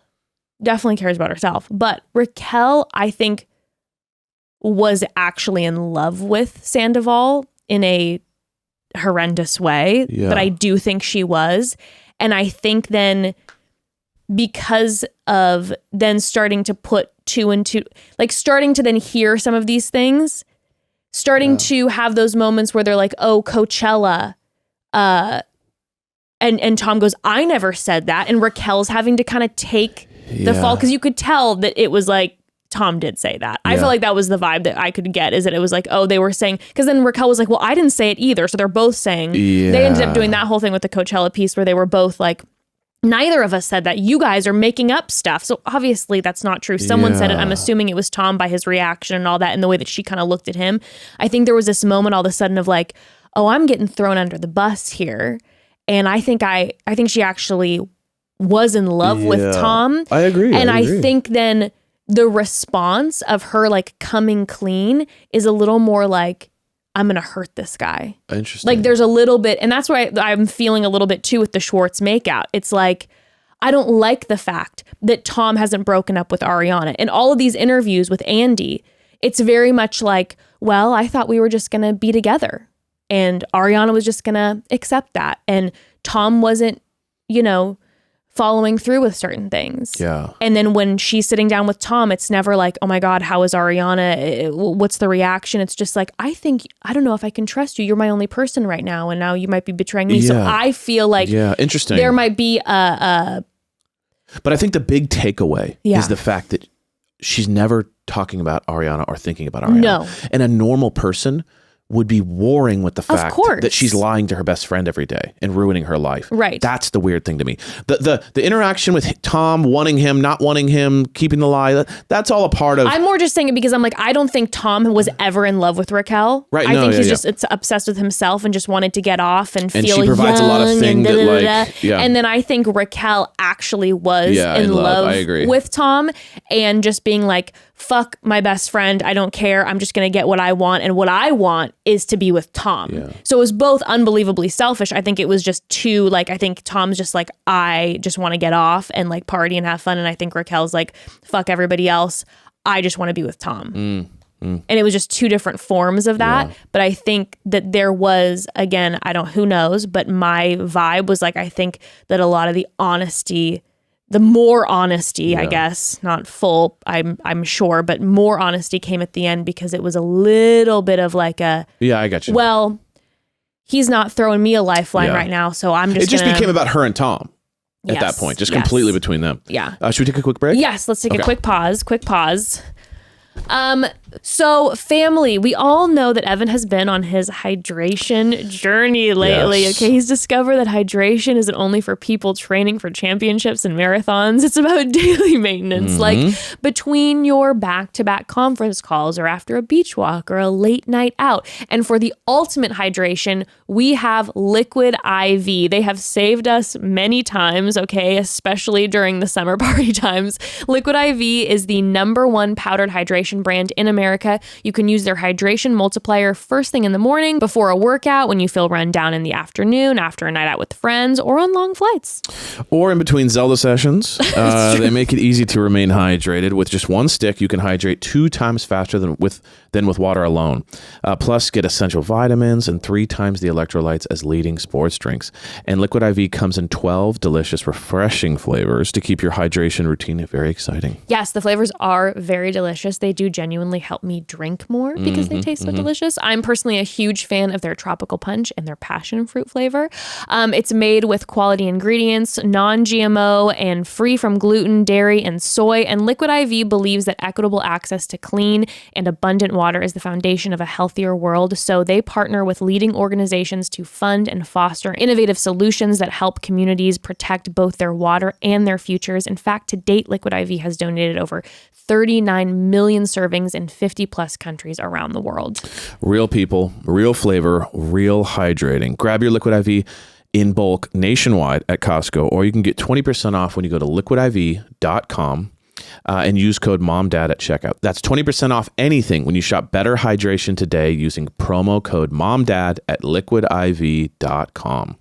definitely cares about herself, but Raquel, I think, was actually in love with Sandoval in a horrendous way, but I do think she was. And I think then because of then starting to put two and two, like starting to then hear some of these things, starting to have those moments where they're like, oh, Coachella, and Tom goes, I never said that. And Raquel's having to kind of take the fall, because you could tell that it was like, Tom did say that. I feel like that was the vibe that I could get, is that it was like, oh, they were saying, because then Raquel was like, well, I didn't say it either. So they're both saying, they ended up doing that whole thing with the Coachella piece where they were both like, neither of us said that. You guys are making up stuff. So obviously that's not true. Someone said it. I'm assuming it was Tom by his reaction and all that, and the way that she kind of looked at him. I think there was this moment all of a sudden of like, oh, I'm getting thrown under the bus here. And I think she actually was in love with Tom. I agree. And I think then the response of her like coming clean is a little more like, I'm going to hurt this guy. Interesting. Like there's a little bit, and that's why I'm feeling a little bit too with the Schwartz makeout. It's like, I don't like the fact that Tom hasn't broken up with Ariana. In all of these interviews with Andy, it's very much like, well, I thought we were just going to be together. And Ariana was just going to accept that. And Tom wasn't, following through with certain things. Yeah. And then when she's sitting down with Tom, it's never like, oh my God, how is Ariana? What's the reaction? It's just like, I don't know if I can trust you. You're my only person right now. And now you might be betraying me. So I feel like interesting. There might be a But I think the big takeaway is the fact that she's never talking about Ariana or thinking about Ariana. No. And a normal person would be warring with the fact course. that she's lying to her best friend every day and ruining her life. Right. That's the weird thing to me. The interaction with Tom, wanting him, not wanting him, keeping the lie, that's all a part of... I'm more just saying it because I'm like, I don't think Tom was ever in love with Raquel. Right. I think he's just it's obsessed with himself and just wanted to get off and feel young. And she provides a lot of things that like... Yeah. And then I think Raquel actually was in love I agree. with Tom and just being like, fuck my best friend. I don't care. I'm just going to get what I want. And what I want is to be with Tom. Yeah. So it was both unbelievably selfish. I think it was just too, like, I think Tom's just like, I just want to get off and like party and have fun. And I think Raquel's like, fuck everybody else. I just want to be with Tom. And it was just two different forms of that. Yeah. But I think that there was, again, who knows, but my vibe was like, I think that a lot of the honesty, the more honesty, I guess, not full, I'm sure, but more honesty came at the end because it was a little bit of like a... Yeah, I got you. Well, he's not throwing me a lifeline right now, so I'm just became about her and Tom at that point, just completely between them. Yeah. Should we take a quick break? Yes, let's take a quick pause. So family, we all know that Evan has been on his hydration journey lately. Yes. Okay, he's discovered that hydration isn't only for people training for championships and marathons. It's about daily maintenance, like between your back-to-back conference calls or after a beach walk or a late night out. And for the ultimate hydration, we have Liquid IV. They have saved us many times, okay, especially during the summer party times. Liquid IV is the #1 powdered hydration brand in America. You can use their hydration multiplier first thing in the morning, before a workout, when you feel run down in the afternoon, after a night out with friends, or on long flights. Or in between Zelda sessions. They make it easy to remain hydrated. With just one stick, you can hydrate 2 times faster than with water alone. Plus, get essential vitamins and 3 times the electrolytes as leading sports drinks. And Liquid IV comes in 12 delicious, refreshing flavors to keep your hydration routine very exciting. Yes, the flavors are very delicious. They do genuinely help me drink more because they taste so delicious. I'm personally a huge fan of their tropical punch and their passion fruit flavor. It's made with quality ingredients, non-GMO, and free from gluten, dairy, and soy. And Liquid IV believes that equitable access to clean and abundant water is the foundation of a healthier world. So they partner with leading organizations to fund and foster innovative solutions that help communities protect both their water and their futures. In fact, to date, Liquid IV has donated over 39 million servings in 50 plus countries around the world. Real people, real flavor, real hydrating. Grab your Liquid IV in bulk nationwide at Costco, or you can get 20% off when you go to liquidiv.com and use code MOMDAD at checkout. That's 20% off anything when you shop Better Hydration today using promo code MOMDAD at liquidiv.com.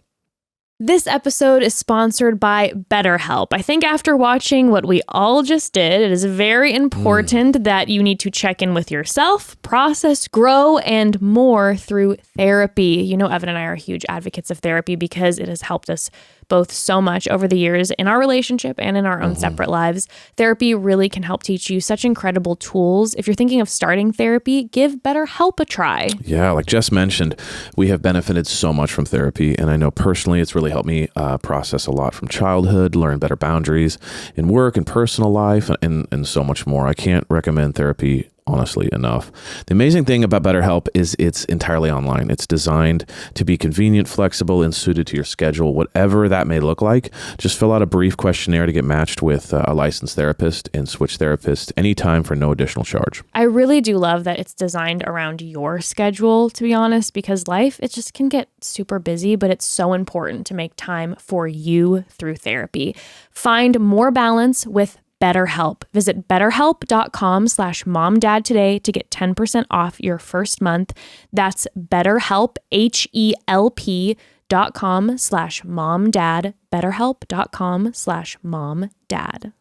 This episode is sponsored by BetterHelp. I think after watching what we all just did, it is very important that you need to check in with yourself, process, grow, and more through therapy. You know, Evan and I are huge advocates of therapy because it has helped us both so much over the years in our relationship and in our own separate lives. Therapy really can help teach you such incredible tools. If you're thinking of starting therapy, give BetterHelp a try. Yeah, like Jess mentioned, we have benefited so much from therapy. And I know personally it's really helped me process a lot from childhood, learn better boundaries in work and personal life, and so much more. I can't recommend therapy honestly enough. The amazing thing about BetterHelp is it's entirely online. It's designed to be convenient, flexible, and suited to your schedule, whatever that may look like. Just fill out a brief questionnaire to get matched with a licensed therapist and switch therapists anytime for no additional charge. I really do love that it's designed around your schedule, to be honest, because life, it just can get super busy, but it's so important to make time for you through therapy. Find more balance with BetterHelp. Visit betterhelp.com/momdad today to get 10% off your first month. That's BetterHelp, HELP.com/momdad, betterhelp.com/momdad.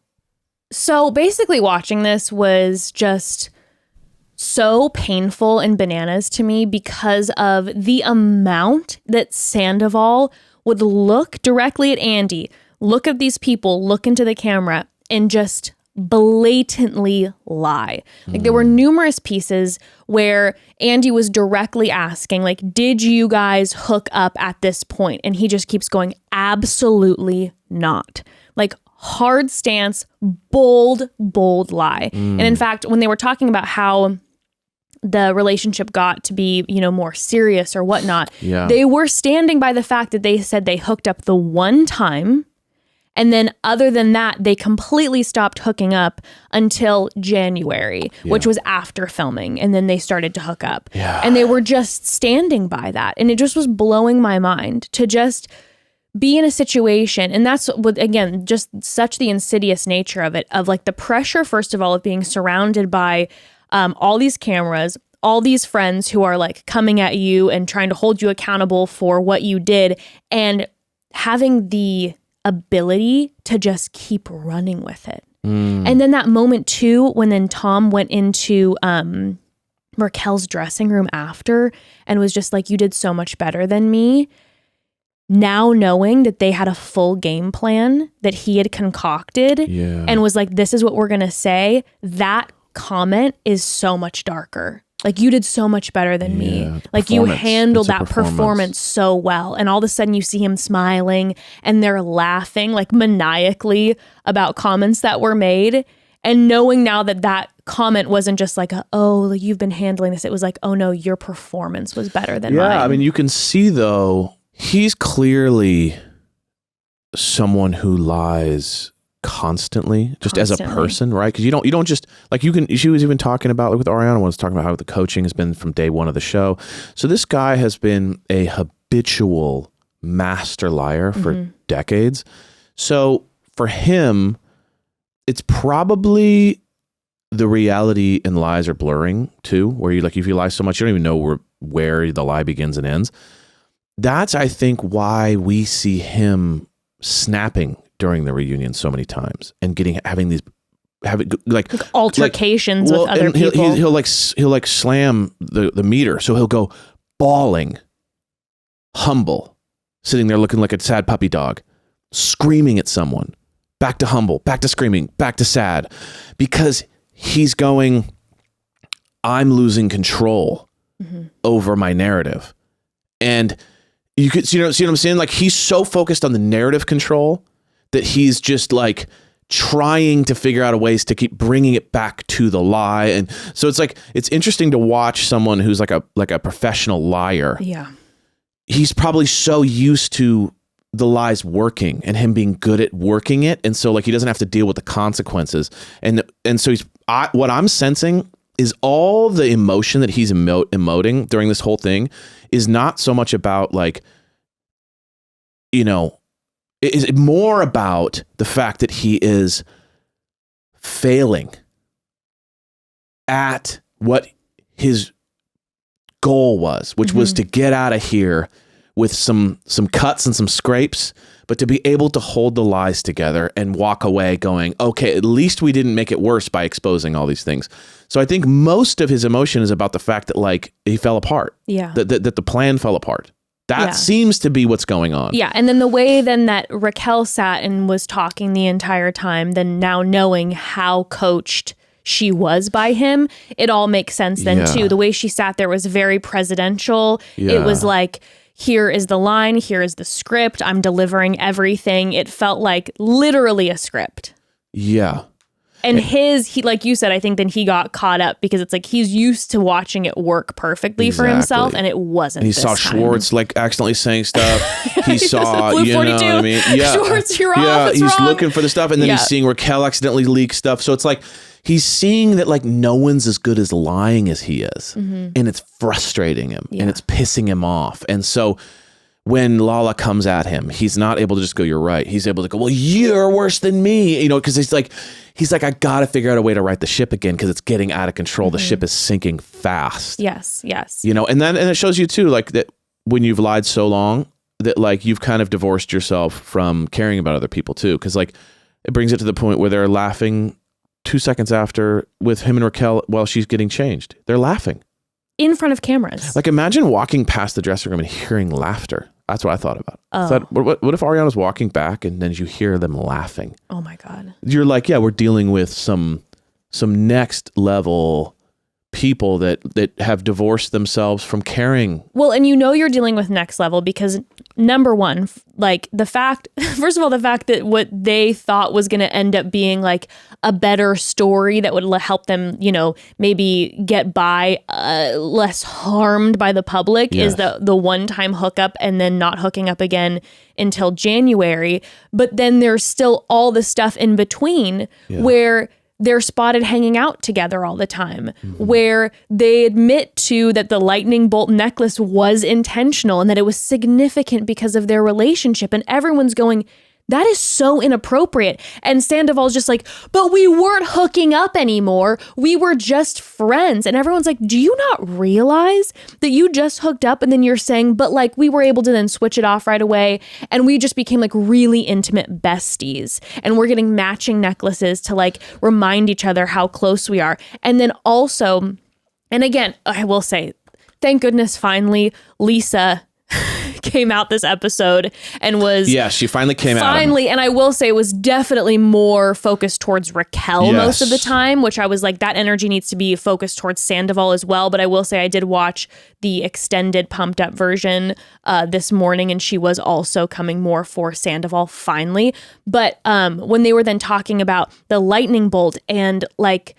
So basically watching this was just so painful and bananas to me because of the amount that Sandoval would look directly at Andy, look at these people, look into the camera, and just blatantly lie. Like there were numerous pieces where Andy was directly asking, like, did you guys hook up at this point? And he just keeps going, absolutely not. Like hard stance, bold lie. And in fact, when they were talking about how the relationship got to be, more serious or whatnot, Yeah. they were standing by the fact that they said they hooked up the one time. And then other than that, they completely stopped hooking up until January, which was after filming. And then they started to hook up. Yeah. And they were just standing by that. And it just was blowing my mind to just be in a situation. And that's what, again, just such the insidious nature of it, of like the pressure, first of all, of being surrounded by all these cameras, all these friends who are like coming at you and trying to hold you accountable for what you did, and having the ability to just keep running with it. And then that moment too, when then Tom went into Raquel's dressing room after and was just like, you did so much better than me. Now knowing that they had a full game plan that he had concocted and was like, this is what we're going to say. That comment is so much darker. Like, you did so much better than me. Like, you handled that performance so well. And all of a sudden you see him smiling and they're laughing like maniacally about comments that were made. And knowing now that that comment wasn't just like, oh, you've been handling this. It was like, oh no, your performance was better than mine. Yeah, I mean, you can see though, he's clearly someone who lies constantly as a person, right? Because you don't just like, she was even talking about, like with Ariana was talking about how the coaching has been from day one of the show. So this guy has been a habitual master liar for decades. So for him, it's probably the reality and lies are blurring too, where you like, if you lie so much, you don't even know where the lie begins and ends. That's, I think, why we see him snapping during the reunion so many times and having altercations with other people. He'll like slam the meter, so he'll go bawling, humble, sitting there looking like a sad puppy dog, screaming at someone, back to humble, back to screaming, back to sad, because he's going, I'm losing control over my narrative. And you could see what I'm saying? Like, he's so focused on the narrative control that he's just like trying to figure out ways to keep bringing it back to the lie. And so it's like, it's interesting to watch someone who's like a professional liar. Yeah. He's probably so used to the lies working and him being good at working it. And so like, he doesn't have to deal with the consequences. And so what I'm sensing is all the emotion that he's emoting during this whole thing is not so much about like, is more about the fact that he is failing at what his goal was, which was to get out of here with some cuts and some scrapes, but to be able to hold the lies together and walk away going, okay, at least we didn't make it worse by exposing all these things. So I think most of his emotion is about the fact that like he fell apart. Yeah. That the plan fell apart. That seems to be what's going on. Yeah. And then the way then that Raquel sat and was talking the entire time, then now knowing how coached she was by him, it all makes sense then too. The way she sat there was very presidential. It was like, here is the line, here is the script, I'm delivering everything. It felt like literally a script. Yeah. And he, like you said, I think then he got caught up because it's like he's used to watching it work perfectly for himself, and it wasn't. And he this saw time. Schwartz like accidentally saying stuff. He saw, Blue you know 42. what I mean? Yeah. Schwartz, you're yeah, off. It's he's wrong. looking for the stuff, and then he's seeing Raquel accidentally leak stuff. So it's like he's seeing that like no one's as good as lying as he is, and it's frustrating him, and it's pissing him off, and so. When Lala comes at him, he's not able to just go, you're right. He's able to go, well, you're worse than me. Because he's like, I got to figure out a way to right the ship again because it's getting out of control. The ship is sinking fast. Yes. And it shows you too, like that when you've lied so long that like you've kind of divorced yourself from caring about other people too. Because like it brings it to the point where they're laughing 2 seconds after with him and Raquel while she's getting changed. They're laughing. In front of cameras. Like imagine walking past the dressing room and hearing laughter. That's what I thought about. What if Ariana's walking back and then you hear them laughing? Oh my God. You're like, yeah, we're dealing with some next level people that have divorced themselves from caring. Well, and you're dealing with next level because number one, like the fact that what they thought was going to end up being like a better story that would help them, maybe get by less harmed by the public is the one-time hookup and then not hooking up again until January. But then there's still all the stuff in between where they're spotted hanging out together all the time, where they admit to that the lightning bolt necklace was intentional and that it was significant because of their relationship. And everyone's going, that is so inappropriate. And Sandoval's just like, but we weren't hooking up anymore. We were just friends. And everyone's like, do you not realize that you just hooked up? And then you're saying, but like we were able to then switch it off right away. And we just became like really intimate besties. And we're getting matching necklaces to like remind each other how close we are. And then also, and again, I will say, thank goodness finally Lisa came out this episode and was she finally came out and I will say it was definitely more focused towards Raquel most of the time, which I was like, that energy needs to be focused towards Sandoval as well. But I will say I did watch the extended pumped up version this morning, and she was also coming more for Sandoval finally. But when they were then talking about the lightning bolt and like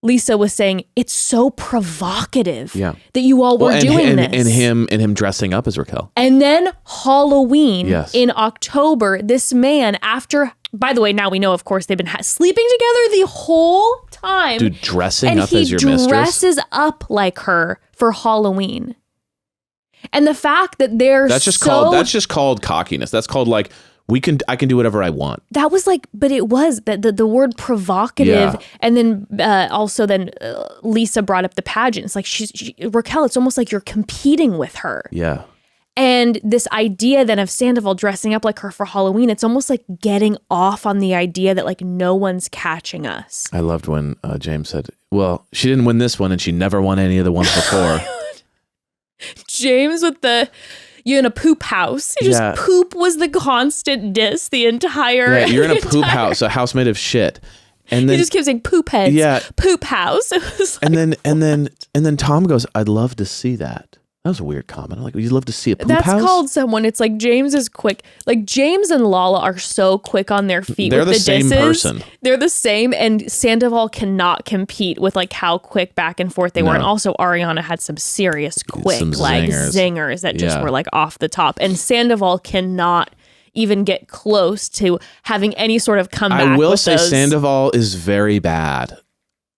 Lisa was saying, it's so provocative that you all were doing this. And him dressing up as Raquel. And then Halloween in October, this man, after, by the way, now we know, of course, they've been sleeping together the whole time. Dude, dressing up as your mistress? And he dresses up like her for Halloween. And the fact that that's just called cockiness. That's called like, I can do whatever I want. That was like, but it was the word provocative. And then also Lisa brought up the pageant. It's like Raquel, it's almost like you're competing with her. Yeah. And this idea then of Sandoval dressing up like her for Halloween, it's almost like getting off on the idea that like no one's catching us. I loved when James said, well, she didn't win this one and she never won any of the ones before. James with you're in a poop house. Poop was the constant diss the entire. Yeah, you're in a poop house, a house made of shit. And then he just kept saying poop heads. Yeah, poop house. It was like, and then Tom goes, "I'd love to see that." That was a weird comment. I'm like, you'd love to see a poop house? That's called someone. It's like James is quick. Like James and Lala are so quick on their feet. They're with the same disses. person. They're the same, and Sandoval cannot compete with like how quick back and forth they were. And also Ariana had some serious quick zingers that just were like off the top. And Sandoval cannot even get close to having any sort of comeback. I will say Sandoval is very bad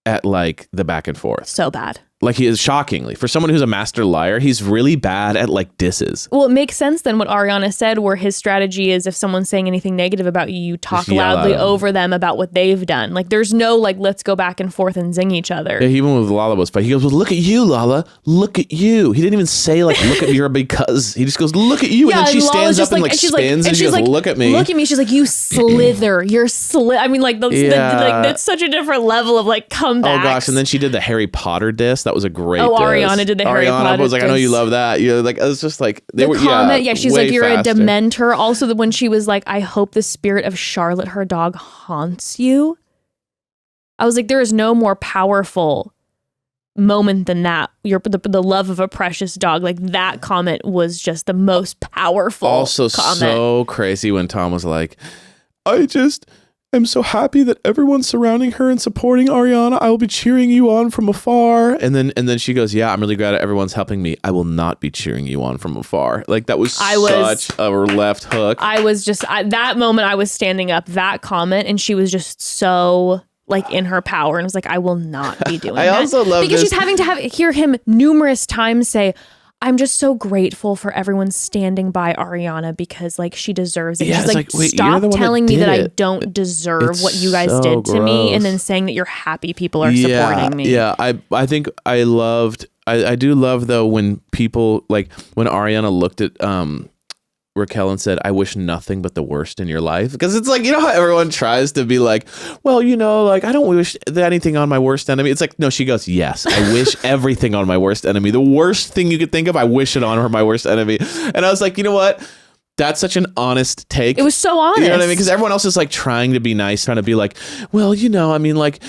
at like the back and forth. So bad. Like he is shockingly. For someone who's a master liar, he's really bad at like disses. Well, it makes sense then what Ariana said, where his strategy is if someone's saying anything negative about you, you talk loudly over them about what they've done. Like there's no like, let's go back and forth and zing each other. Yeah, even with Lala was funny. He goes, well, look at you, Lala. Look at you. He didn't even say like, look at your because. He just goes, look at you. And then she stands up and like spins and she goes, look at me. Look at me. She's like, you slither. You're I mean, like, that's such a different level of like comebacks. Oh gosh. And then she did the Harry Potter diss. That was a great diss. Ariana did the Harry Potter. Was like, I know you love that. You're like, it was just like they were. Comment, she's like, you're faster. A Dementor. Also, when she was like, I hope the spirit of Charlotte, her dog, haunts you. I was like, there is no more powerful moment than that. The love of a precious dog. Like that comment was just the most powerful. Also, comment. So crazy when Tom was like, I'm so happy that everyone's surrounding her and supporting Ariana. I will be cheering you on from afar. And then she goes, yeah, I'm really glad everyone's helping me. I will not be cheering you on from afar. Like that was such a left hook. I was just, that moment I was standing up, that comment, and she was just so like in her power. And I was like, I will not be doing that. I also love because she's having to hear him numerous times say, I'm just so grateful for everyone standing by Ariana because like she deserves it. Yeah, she's like, stop telling me that I don't deserve what you guys did to me, and then saying that you're happy people are supporting me. Yeah, I think I do love though when people like when Ariana looked at Raquel and said, I wish nothing but the worst in your life. Because it's like, you know how everyone tries to be like, well, you know, like, I don't wish anything on my worst enemy. It's like, no, she goes, yes, I wish everything on my worst enemy. The worst thing you could think of, I wish it on her, my worst enemy. And I was like, you know what? That's such an honest take. It was so honest. You know what I mean? Because everyone else is like trying to be nice, trying to be like, well, you know, I mean, like,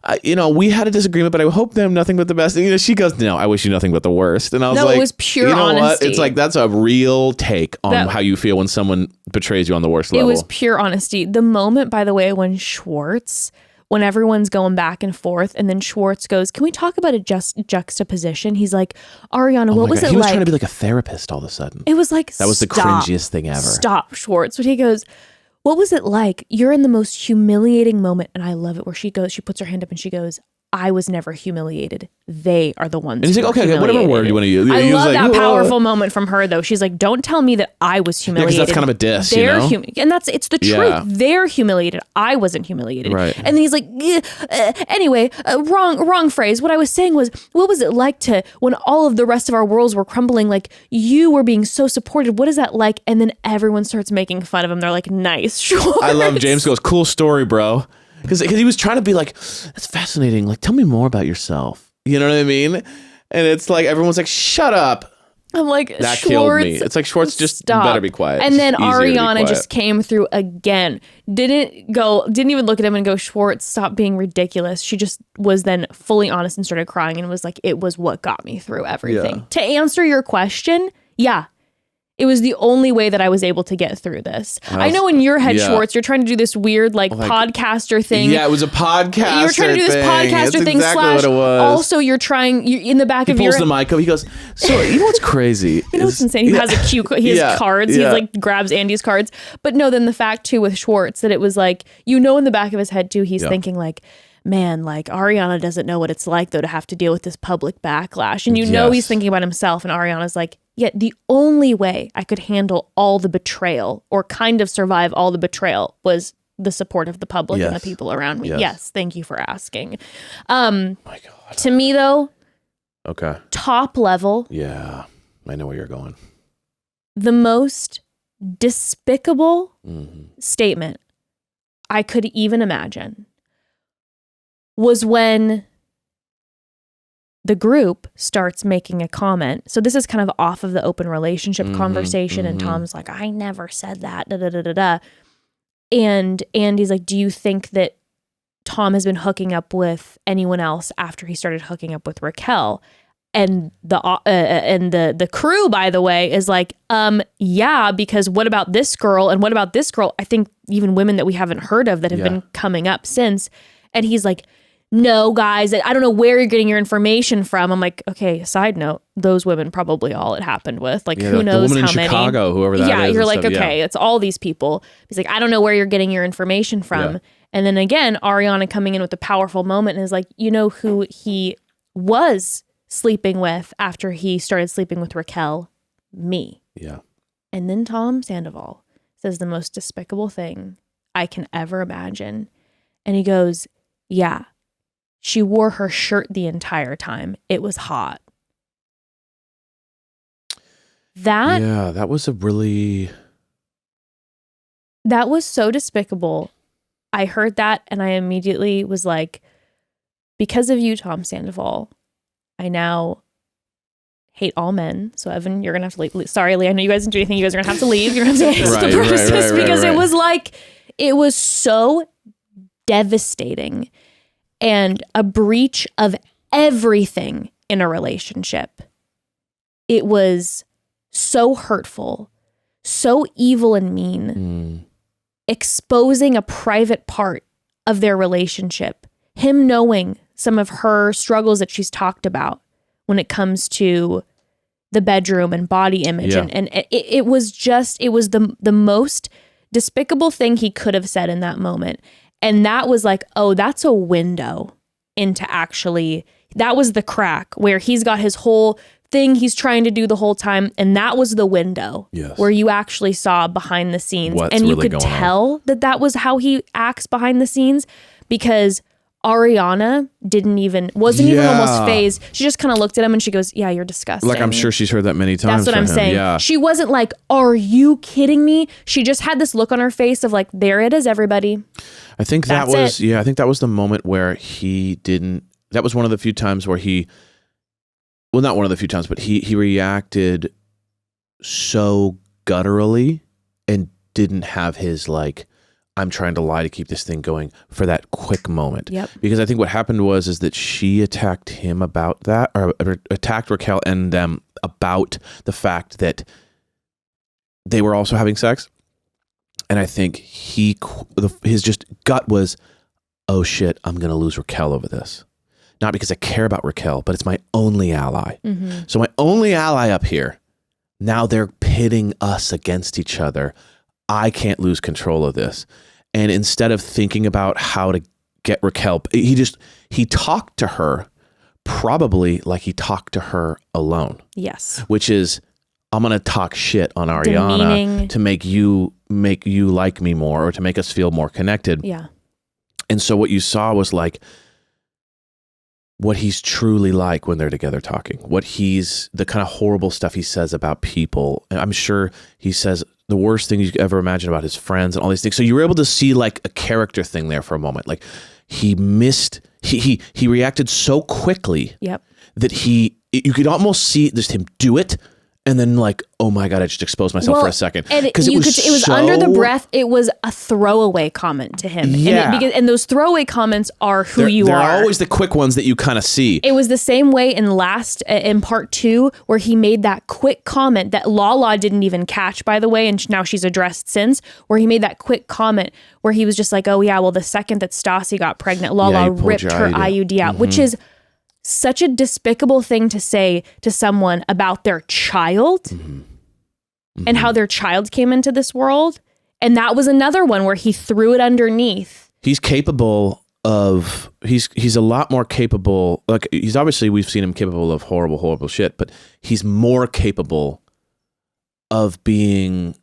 we had a disagreement, but I hope them nothing but the best. And, she goes, no, I wish you nothing but the worst. And I was no, like, it was pure you know honesty. What? It's like, that's a real take on how you feel when someone betrays you on the worst level. It was pure honesty. The moment, by the way, when everyone's going back and forth, and then Schwartz goes, can we talk about a juxtaposition? He's like, Ariana, what was it like? He was trying to be like a therapist all of a sudden. It was like, that was the cringiest thing ever. Stop, Schwartz. But he goes, what was it like? You're in the most humiliating moment. And I love it where she puts her hand up and she goes, I was never humiliated. They are the ones. And he's like, okay, whatever word you want to use. I love that powerful moment from her, though. She's like, don't tell me that I was humiliated. Yeah, because that's kind of a diss, They're and it's the truth. They're humiliated. I wasn't humiliated. Right. And then he's like, anyway, wrong phrase. What I was saying was, what was it like when all of the rest of our worlds were crumbling, like you were being so supported? What is that like? And then everyone starts making fun of him. They're like, nice, Schwartz. I love James goes, cool story, bro. Because he was trying to be like, that's fascinating. Like, tell me more about yourself. You know what I mean? And it's like, everyone's like, shut up. I'm like, that Schwartz, killed me. It's like, Schwartz, just better be quiet. And then Ariana just came through again. Didn't even look at him and go, Schwartz, stop being ridiculous. She just was then fully honest and started crying and was like, it was what got me through everything. Yeah. To answer your question, yeah. It was the only way that I was able to get through this. I know in your head, Schwartz, you're trying to do this weird podcaster thing. Yeah, it was a podcaster. You were trying to do this podcaster thing. Exactly what it was. Also, you're in the back of your. He pulls the mic up. He goes, so you know what's crazy? You know what's insane? He has a cue. He has cards. He grabs Andy's cards. But no, then the fact too with Schwartz that it was like, in the back of his head too, he's thinking like, man, like Ariana doesn't know what it's like though to have to deal with this public backlash. And he's thinking about himself, and Ariana's like, yet the only way I could handle all the betrayal or kind of survive all the betrayal was the support of the public and the people around me. Yes, thank you for asking. My God. To me though, okay, top level. Yeah, I know where you're going. The most despicable statement I could even imagine was when the group starts making a comment. So this is kind of off of the open relationship conversation. And Tom's like, I never said that. Da, da, da, da, da. And Andy's like, do you think that Tom has been hooking up with anyone else after he started hooking up with Raquel? And the crew, by the way, is like, yeah, because what about this girl? And what about this girl? I think even women that we haven't heard of that have been coming up since. And he's like, no, guys, I don't know where you're getting your information from. I'm like, okay, side note, those women probably all it happened with. Like, who knows the woman how in many. Chicago, whoever that is. Yeah, you're like, okay, it's all these people. He's like, I don't know where you're getting your information from. Yeah. And then again, Ariana coming in with a powerful moment and is like, you know who he was sleeping with after he started sleeping with Raquel? Me. Yeah. And then Tom Sandoval says the most despicable thing I can ever imagine. And he goes, yeah. She wore her shirt the entire time. It was hot. That was so despicable. I heard that and I immediately was like, because of you, Tom Sandoval, I now hate all men. So Evan, you're going to have to leave. Sorry, Lee, I know you guys didn't do anything. You guys are going to have to leave. You're going to have to answer the process because it was like, it was so devastating. And a breach of everything in a relationship. It was so hurtful, so evil and mean, exposing a private part of their relationship. Him knowing some of her struggles that she's talked about when it comes to the bedroom and body image. Yeah. And it was the most despicable thing he could have said in that moment. And that was like, oh, that's a window into that was the crack where he's got his whole thing he's trying to do the whole time. And that was the window where you actually saw behind the scenes. And you could tell that was how he acts behind the scenes because Ariana wasn't even almost phased. She just kind of looked at him and she goes, yeah, you're disgusting. Like, I'm sure she's heard that many times. That's what I'm saying. Yeah. She wasn't like, are you kidding me? She just had this look on her face of like, there it is, everybody. I think that was the moment where that was one of the few times where not one of the few times, but he reacted so gutturally and didn't have his like, I'm trying to lie to keep this thing going for that quick moment. Yep. Because I think what happened is that she attacked him about that, or attacked Raquel and them about the fact that they were also having sex. And I think his just gut was, oh shit, I'm going to lose Raquel over this. Not because I care about Raquel, but it's my only ally. Mm-hmm. So my only ally up here, now they're pitting us against each other. I can't lose control of this. And instead of thinking about how to get Raquel, he talked to her probably like he talked to her alone. Yes. Which is, I'm going to talk shit on Ariana Demeaning. to make you like me more, or to make us feel more connected. Yeah. And so what you saw was like what he's truly like when they're together talking, the kind of horrible stuff he says about people. And I'm sure he says the worst things you could ever imagine about his friends and all these things. So you were able to see like a character thing there for a moment. Like he reacted so quickly that you could almost see just him do it. And then like, oh my God, I just exposed myself for a second. Because it was under the breath. It was a throwaway comment to him. Yeah. And those throwaway comments are who you are. They're always the quick ones that you kind of see. It was the same way in part 2, where he made that quick comment that Lala didn't even catch, by the way. And now she's addressed since, where he made that quick comment where he was just like, oh yeah, well, the second that Stassi got pregnant, Lala ripped her IUD out, which is such a despicable thing to say to someone about their child and how their child came into this world. And that was another one where he threw it underneath. He's capable of, he's a lot more capable. Like he's obviously, we've seen him capable of horrible, horrible shit, but he's more capable of being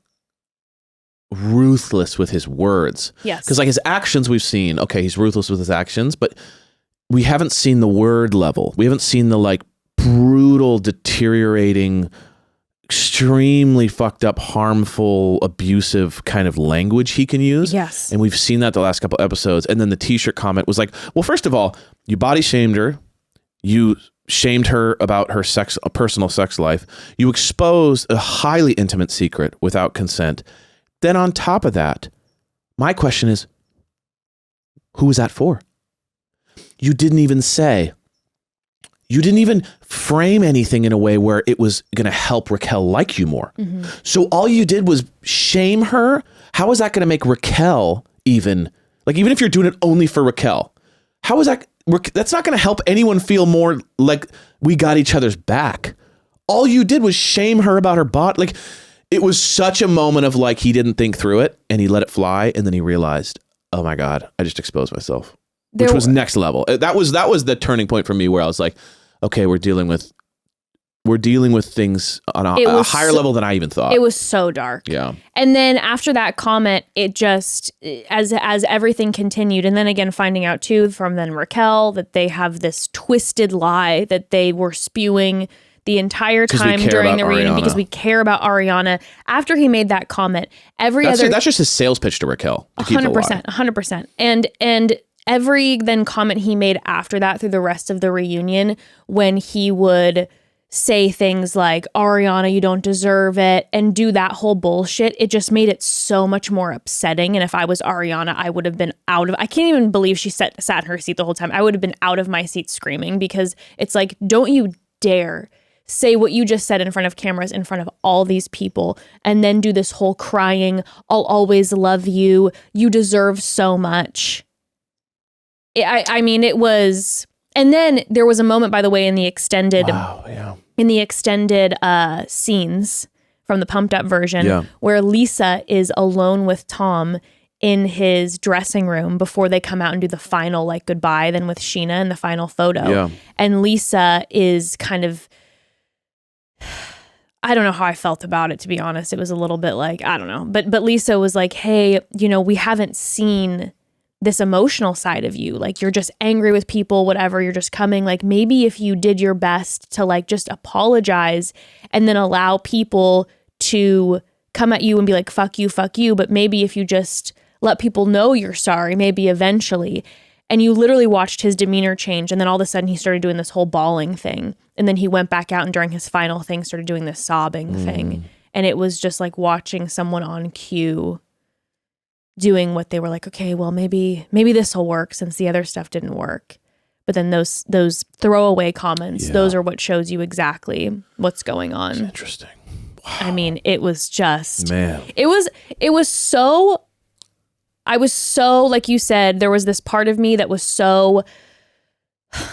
ruthless with his words. Yes. Because like his actions we've seen, okay, he's ruthless with his actions, but we haven't seen the word level. We haven't seen the like brutal, deteriorating, extremely fucked up, harmful, abusive kind of language he can use. Yes. And we've seen that the last couple episodes. And then the t-shirt comment was like, well, first of all, you body shamed her. You shamed her about her personal sex life. You exposed a highly intimate secret without consent. Then on top of that, my question is, who was that for? You didn't even frame anything in a way where it was going to help Raquel like you more. Mm-hmm. So all you did was shame her. How is that going to make Raquel even if you're doing it only for Raquel, how is that's not going to help anyone feel more like we got each other's back. All you did was shame her about her body. Like it was such a moment of like, he didn't think through it and he let it fly. And then he realized, oh my God, I just exposed myself. Which was next level. That was the turning point for me where I was like, okay, we're dealing with things on a higher level than I even thought. It was so dark. Yeah. And then after that comment, it just, as everything continued, and then again finding out too from then Raquel that they have this twisted lie that they were spewing the entire time during the reunion because we care about Ariana. After he made that comment, that's just his sales pitch to Raquel. 100%. And every then comment he made after that through the rest of the reunion, when he would say things like, Ariana, you don't deserve it, and do that whole bullshit, it just made it so much more upsetting. And if I was Ariana, I would have been I can't even believe she sat in her seat the whole time. I would have been out of my seat screaming, because it's like, don't you dare say what you just said in front of cameras, in front of all these people, and then do this whole crying, I'll always love you, you deserve so much. I mean, it was, and then there was a moment, by the way, in the extended scenes from the pumped up version, where Lisa is alone with Tom in his dressing room before they come out and do the final like goodbye, then with Sheena in the final photo. Yeah. And Lisa is kind of, I don't know how I felt about it, to be honest. It was a little bit like, I don't know. But Lisa was like, hey, we haven't seen this emotional side of you. Like, you're just angry with people, whatever. You're just coming. Like, maybe if you did your best to like just apologize and then allow people to come at you and be like, fuck you. But maybe if you just let people know you're sorry, maybe eventually. And you literally watched his demeanor change. And then all of a sudden he started doing this whole bawling thing. And then he went back out and during his final thing started doing this sobbing thing. And it was just like watching someone on cue doing what they were like, okay, well, maybe this will work since the other stuff didn't work. But then those throwaway comments, those are what shows you exactly what's going on. That's interesting. Wow. I mean, it was just, man. It was so, I was so, like you said, there was this part of me that was so,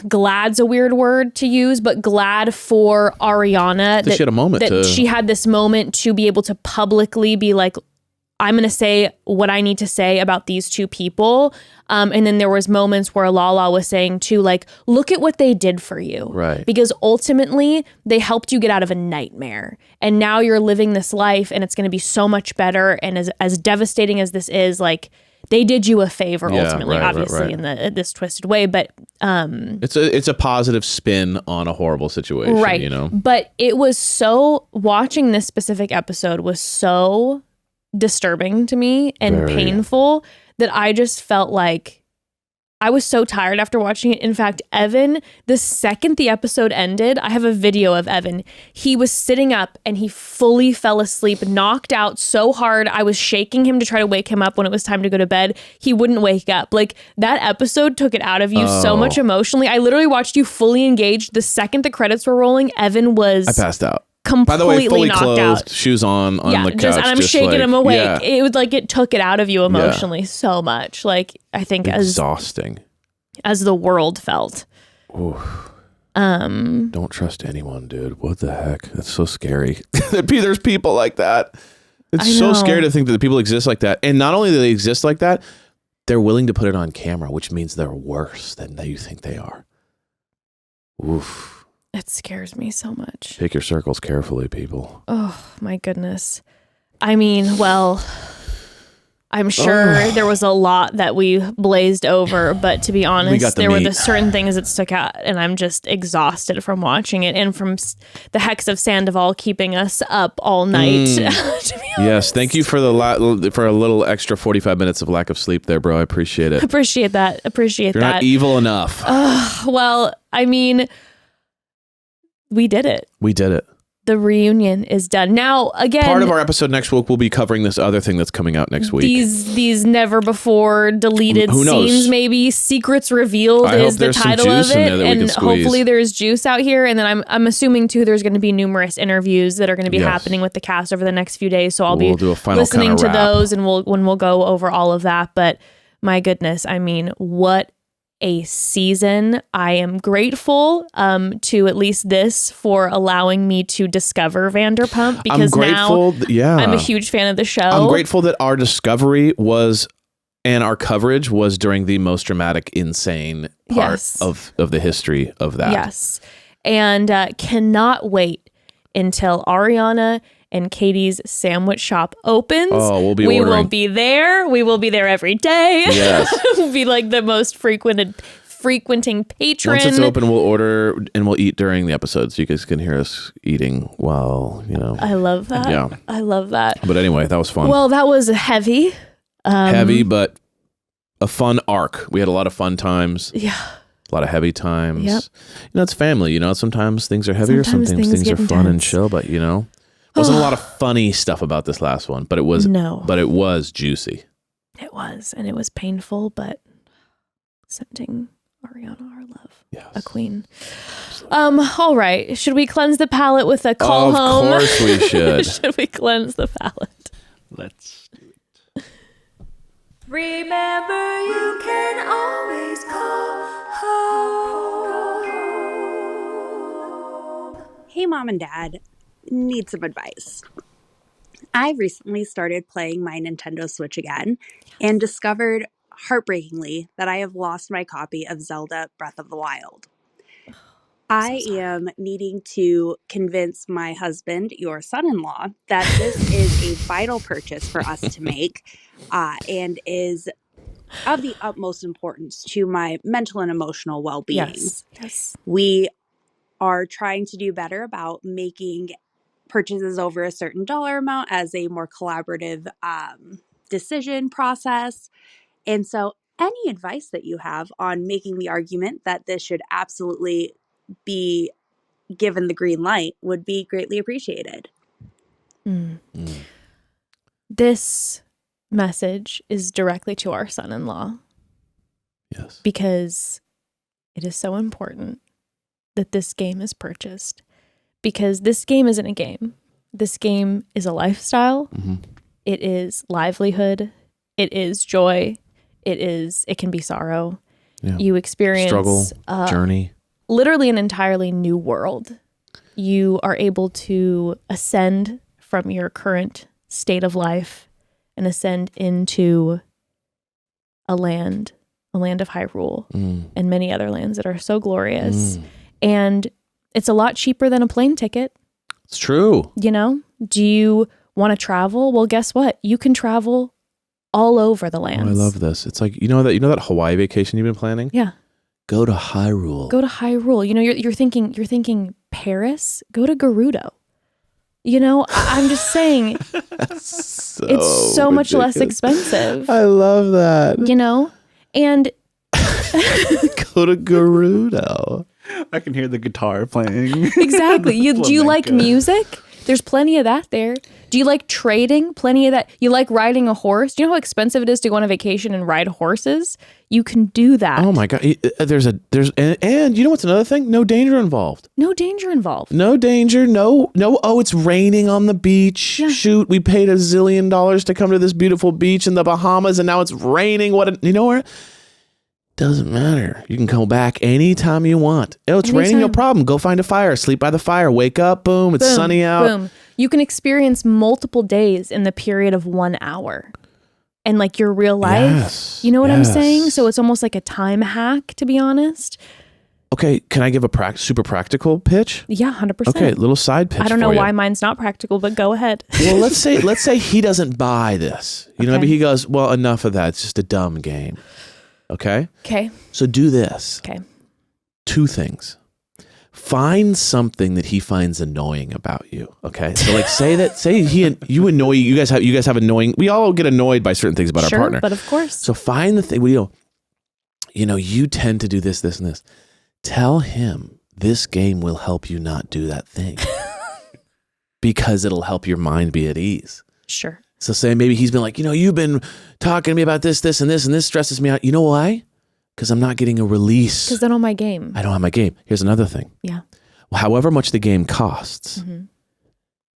glad's a weird word to use, but glad for Ariana that she had a moment she had this moment to be able to publicly be like, I'm going to say what I need to say about these two people. And then there was moments where Lala was saying too, like, look at what they did for you. Right. Because ultimately they helped you get out of a nightmare. And now you're living this life and it's going to be so much better. And as devastating as this is, like, they did you a favor ultimately, obviously in this twisted way. But it's a positive spin on a horrible situation, right. you know? But it was so, watching this specific episode was so disturbing to me and painful that I just felt like I was so tired after watching it. In fact, Evan, the second the episode ended, I have a video of Evan. He was sitting up and he fully fell asleep, knocked out so hard. I was shaking him to try to wake him up when it was time to go to bed. He wouldn't wake up. Like, that episode took it out of you so much emotionally. I literally watched you fully engaged. The second the credits were rolling, Evan was... I passed out. Completely by the way, fully knocked clothed, out. Shoes on the couch. And I'm shaking like, him awake. Yeah. It was like it took it out of you emotionally so much. Like, I think exhausting as the world felt. Oof. Don't trust anyone, dude. What the heck? That's so scary. There's people like that. It's so scary to think that the people exist like that. And not only do they exist like that, they're willing to put it on camera, which means they're worse than you think they are. Oof. It scares me so much. Pick your circles carefully, people. Oh, my goodness. I mean, well, I'm sure there was a lot that we blazed over, but to be honest, there were the certain things that stuck out, and I'm just exhausted from watching it and from the hex of Sandoval keeping us up all night. To be honest. Yes, thank you for for a little extra 45 minutes of lack of sleep there, bro. I appreciate it. Appreciate that. You're not evil enough. Well, I mean... We did it. We did it. The reunion is done. Now, again... Part of our episode next week, we'll be covering this other thing that's coming out next week. These never before deleted scenes, maybe. Secrets Revealed is the title of it. And hopefully there's juice out here. And then I'm assuming, too, there's going to be numerous interviews that are going to be happening with the cast over the next few days. So I'll be listening to those and we'll go over all of that. But my goodness, I mean, what a season. I am grateful to at least this for allowing me to discover Vanderpump, because now I'm a huge fan of the show. I'm grateful that our discovery was and our coverage was during the most dramatic, insane part of the history of that. Yes. And cannot wait until Ariana and Katie's sandwich shop opens. Oh, we'll be We ordering. will be there. We will be there every day. Yes. We'll be like the most frequenting patron. Once it's open, we'll order and we'll eat during the episode, so you guys can hear us eating while, I love that. Yeah. I love that. But anyway, that was fun. Well, that was heavy. Heavy, but a fun arc. We had a lot of fun times. Yeah. A lot of heavy times. Yep. It's family, sometimes things are heavier, sometimes things are fun and chill, but wasn't a lot of funny stuff about this last one, but it was juicy. It was, and it was painful, but sending Ariana our love. Yes. A queen. All right. Should we cleanse the palate with a call home? Of course we should. Should we cleanse the palate? Let's do it. Remember, you can always call home. Hey, Mom and Dad. Need some advice. I recently started playing my Nintendo Switch again and discovered, heartbreakingly, that I have lost my copy of Zelda Breath of the Wild. I am needing to convince my husband, your son-in-law, that this is a vital purchase for us to make and is of the utmost importance to my mental and emotional well-being. Yes. We are trying to do better about making purchases over a certain dollar amount as a more collaborative decision process. And so any advice that you have on making the argument that this should absolutely be given the green light would be greatly appreciated. This message is directly to our son-in-law. Yes. Because it is so important that this game is purchased. Because this game isn't a game. This game is a lifestyle. Mm-hmm. It is livelihood. It is joy. It can be sorrow. Yeah. You experience struggle, journey. Literally an entirely new world. You are able to ascend from your current state of life and ascend into a land of Hyrule and many other lands that are so glorious. And it's a lot cheaper than a plane ticket. It's true. You know, do you want to travel? Well, guess what? You can travel all over the lands. Oh, I love this. It's like, you know that Hawaii vacation you've been planning? Yeah. Go to Hyrule. Go to Hyrule. You know, you're thinking Paris? Go to Gerudo. You know, I'm just saying it's so much less expensive. I love that. You know? And go to Gerudo. I can hear the guitar playing. Exactly. Do you like music? There's plenty of that there. Do you like trading? Plenty of that. You like riding a horse? Do you know how expensive it is to go on a vacation and ride horses? You can do that. Oh my God. And you know what's another thing? No danger involved. No danger involved. No danger. No. Oh, it's raining on the beach. Yeah. Shoot, we paid $1 zillion to come to this beautiful beach in the Bahamas and now it's raining. You know where? Doesn't matter. You can come back anytime you want. Oh, it's raining, no problem. Go find a fire. Sleep by the fire. Wake up. Boom. It's sunny out. Boom. You can experience multiple days in the period of 1 hour. And like your real life. Yes, you know what I'm saying? So it's almost like a time hack, to be honest. Okay. Can I give a super practical pitch? Yeah, 100%. Okay. Little side pitch. I don't know why mine's not practical, but go ahead. Well, let's say he doesn't buy this. You know, maybe he goes, well, enough of that. It's just a dumb game. Okay? Okay. So do this. Okay. 2 things. Find something that he finds annoying about you. Okay? So like say you guys have annoying, we all get annoyed by certain things about our partner. But of course. So find the thing, you tend to do this, this, and this. Tell him this game will help you not do that thing. Because it'll help your mind be at ease. Sure. So say maybe he's been like, you've been talking to me about this, this, and this, and this stresses me out. You know why? Because I'm not getting a release. Because I don't have my game. I don't have my game. Here's another thing. Yeah. Well, however much the game costs,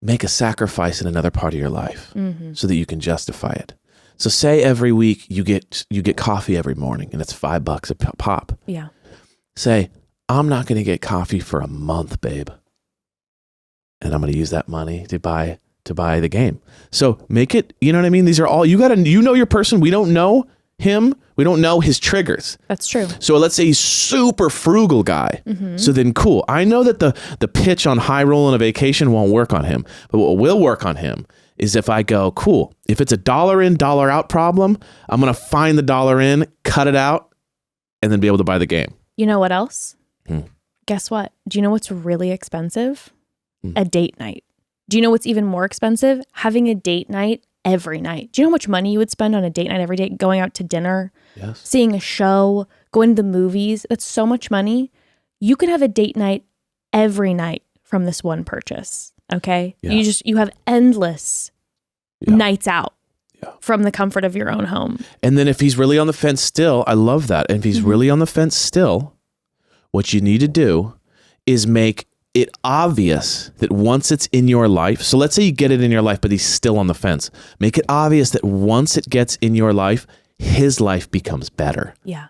make a sacrifice in another part of your life so that you can justify it. So say every week you get coffee every morning and it's $5 a pop. Yeah. Say, I'm not going to get coffee for a month, babe. And I'm going to use that money to buy the game. So make it, you know what I mean? These are all, you know your person. We don't know him. We don't know his triggers. That's true. So let's say he's super frugal guy. So then cool. I know that the pitch on Hyrule and a vacation won't work on him. But what will work on him is if I go, cool, if it's a $1 in, $1 out problem, I'm going to find the $1 in, cut it out, and then be able to buy the game. You know what else? Guess what? Do you know what's really expensive? A date night. Do you know what's even more expensive? Having a date night every night. Do you know how much money you would spend on a date night every day? Going out to dinner, seeing a show, going to the movies. That's so much money. You could have a date night every night from this one purchase. Okay. Yeah. You have endless nights out from the comfort of your own home. And then if he's really on the fence still, I love that. And if he's really on the fence still, what you need to do is make it obvious that once it's in your life, so let's say you get it in your life, but he's still on the fence. Make it obvious that once it gets in your life, his life becomes better. Yeah.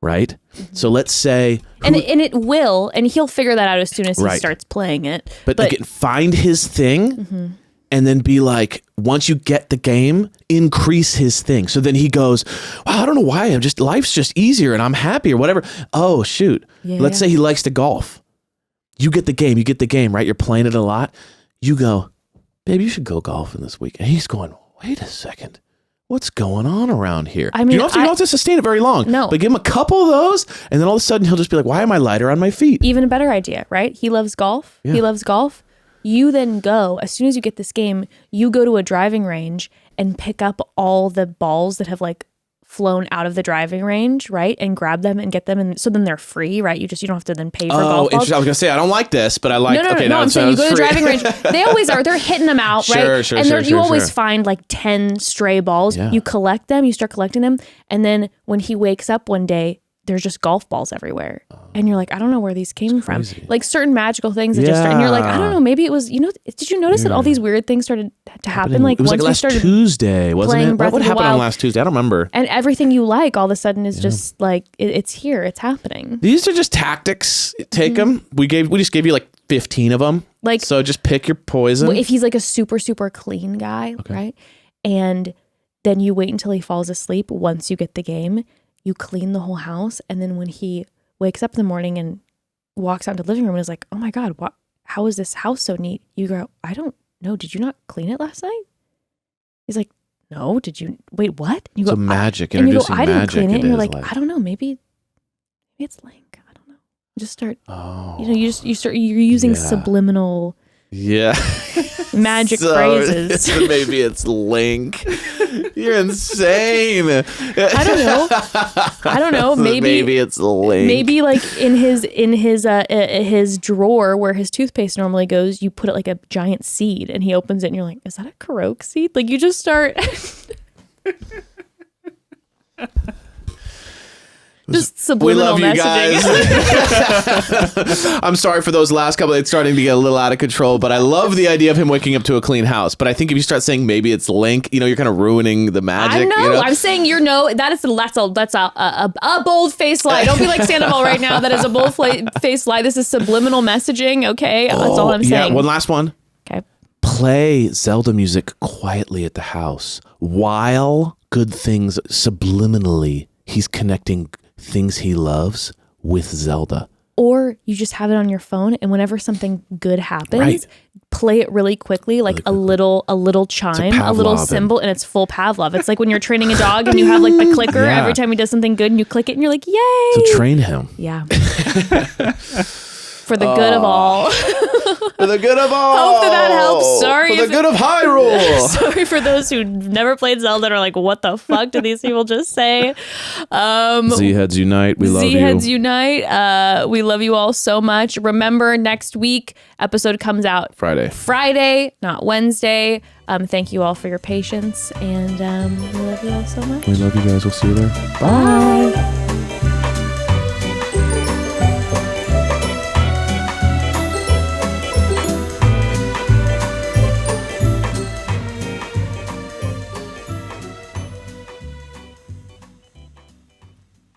Right? So let's say... And it will, and he'll figure that out as soon as he starts playing it. But again, find his thing and then be like, once you get the game, increase his thing. So then he goes, wow, I don't know why, life's just easier and I'm happy or whatever. Oh, shoot. Let's say he likes to golf. You get the game, right? You're playing it a lot. You go, babe, you should go golfing this week. And he's going, wait a second. What's going on around here? I mean, you don't have to sustain it very long. No. But give him a couple of those, and then all of a sudden he'll just be like, why am I lighter on my feet? Even a better idea, right? He loves golf. Yeah. He loves golf. You then go, as soon as you get this game, you go to a driving range and pick up all the balls that have like flown out of the driving range, right? And grab them and get them, and so then they're free, right? You don't have to then pay for golf balls. Interesting. I was gonna say I don't like this, but I like. No. I'm saying you go to the driving range. They always are. They're hitting them out, right? Sure. And you always find like 10 stray balls. Yeah. You collect them. You start collecting them, and then when he wakes up one day, there's just golf balls everywhere. And you're like, I don't know where these came from. Like certain magical things that and you're like, I don't know, maybe it was, did you notice that all these weird things started to happen? Like it was once like last started Tuesday, wasn't it? Breath What of the happened on Wild. last Tuesday? I don't remember. And everything you like all of a sudden is just like, it's here, it's happening. These are just tactics. Take them. We just gave you like 15 of them. Like, so just pick your poison. If he's like a super, super clean guy, right? And then you wait until he falls asleep. Once you get the game, you clean the whole house. And then when he wakes up in the morning and walks out into the living room and is like, oh my God, how is this house so neat? You go, I don't know. Did you not clean it last night? He's like, no, did you? Wait, what? And you go, magic. And you go, Introducing I didn't magic. clean it. And you're like, like, I don't know. Maybe it's Link. I don't know. Just start, oh, you're using subliminal magic phrases. Maybe it's Link. You're insane. I don't know. Maybe it's Link. Maybe like in his drawer where his toothpaste normally goes, you put it like a giant seed, and he opens it, and you're like, "Is that a Karoke seed?" Like you just start. Just subliminal we love messaging. You guys. I'm sorry for those last couple. It's starting to get a little out of control, but I love the idea of him waking up to a clean house. But I think if you start saying maybe it's Link, you're kind of ruining the magic. I know. I'm saying that's a bold faced lie. Don't be like Sandoval right now. That is a bold faced lie. This is subliminal messaging. Okay, that's all I'm saying. Yeah, one last one. Okay. Play Zelda music quietly at the house while good things subliminally. He's connecting things he loves with Zelda. Or you just have it on your phone, and whenever something good happens, play it really quickly, like a little chime, a little symbol, and it's full Pavlov. It's like when you're training a dog and you have like the clicker every time he does something good, and you click it, and you're like, yay! So train him. Yeah. For the good of all. For the good of all. Hope that helps. Sorry. For the good of Hyrule. Sorry for those who never played Zelda and are like, what the fuck did these people just say? Z-Heads Unite. We love you. Z-Heads Unite. We love you all so much. Remember, next week, episode comes out Friday, not Wednesday. Thank you all for your patience. And we love you all so much. We love you guys. We'll see you there. Bye.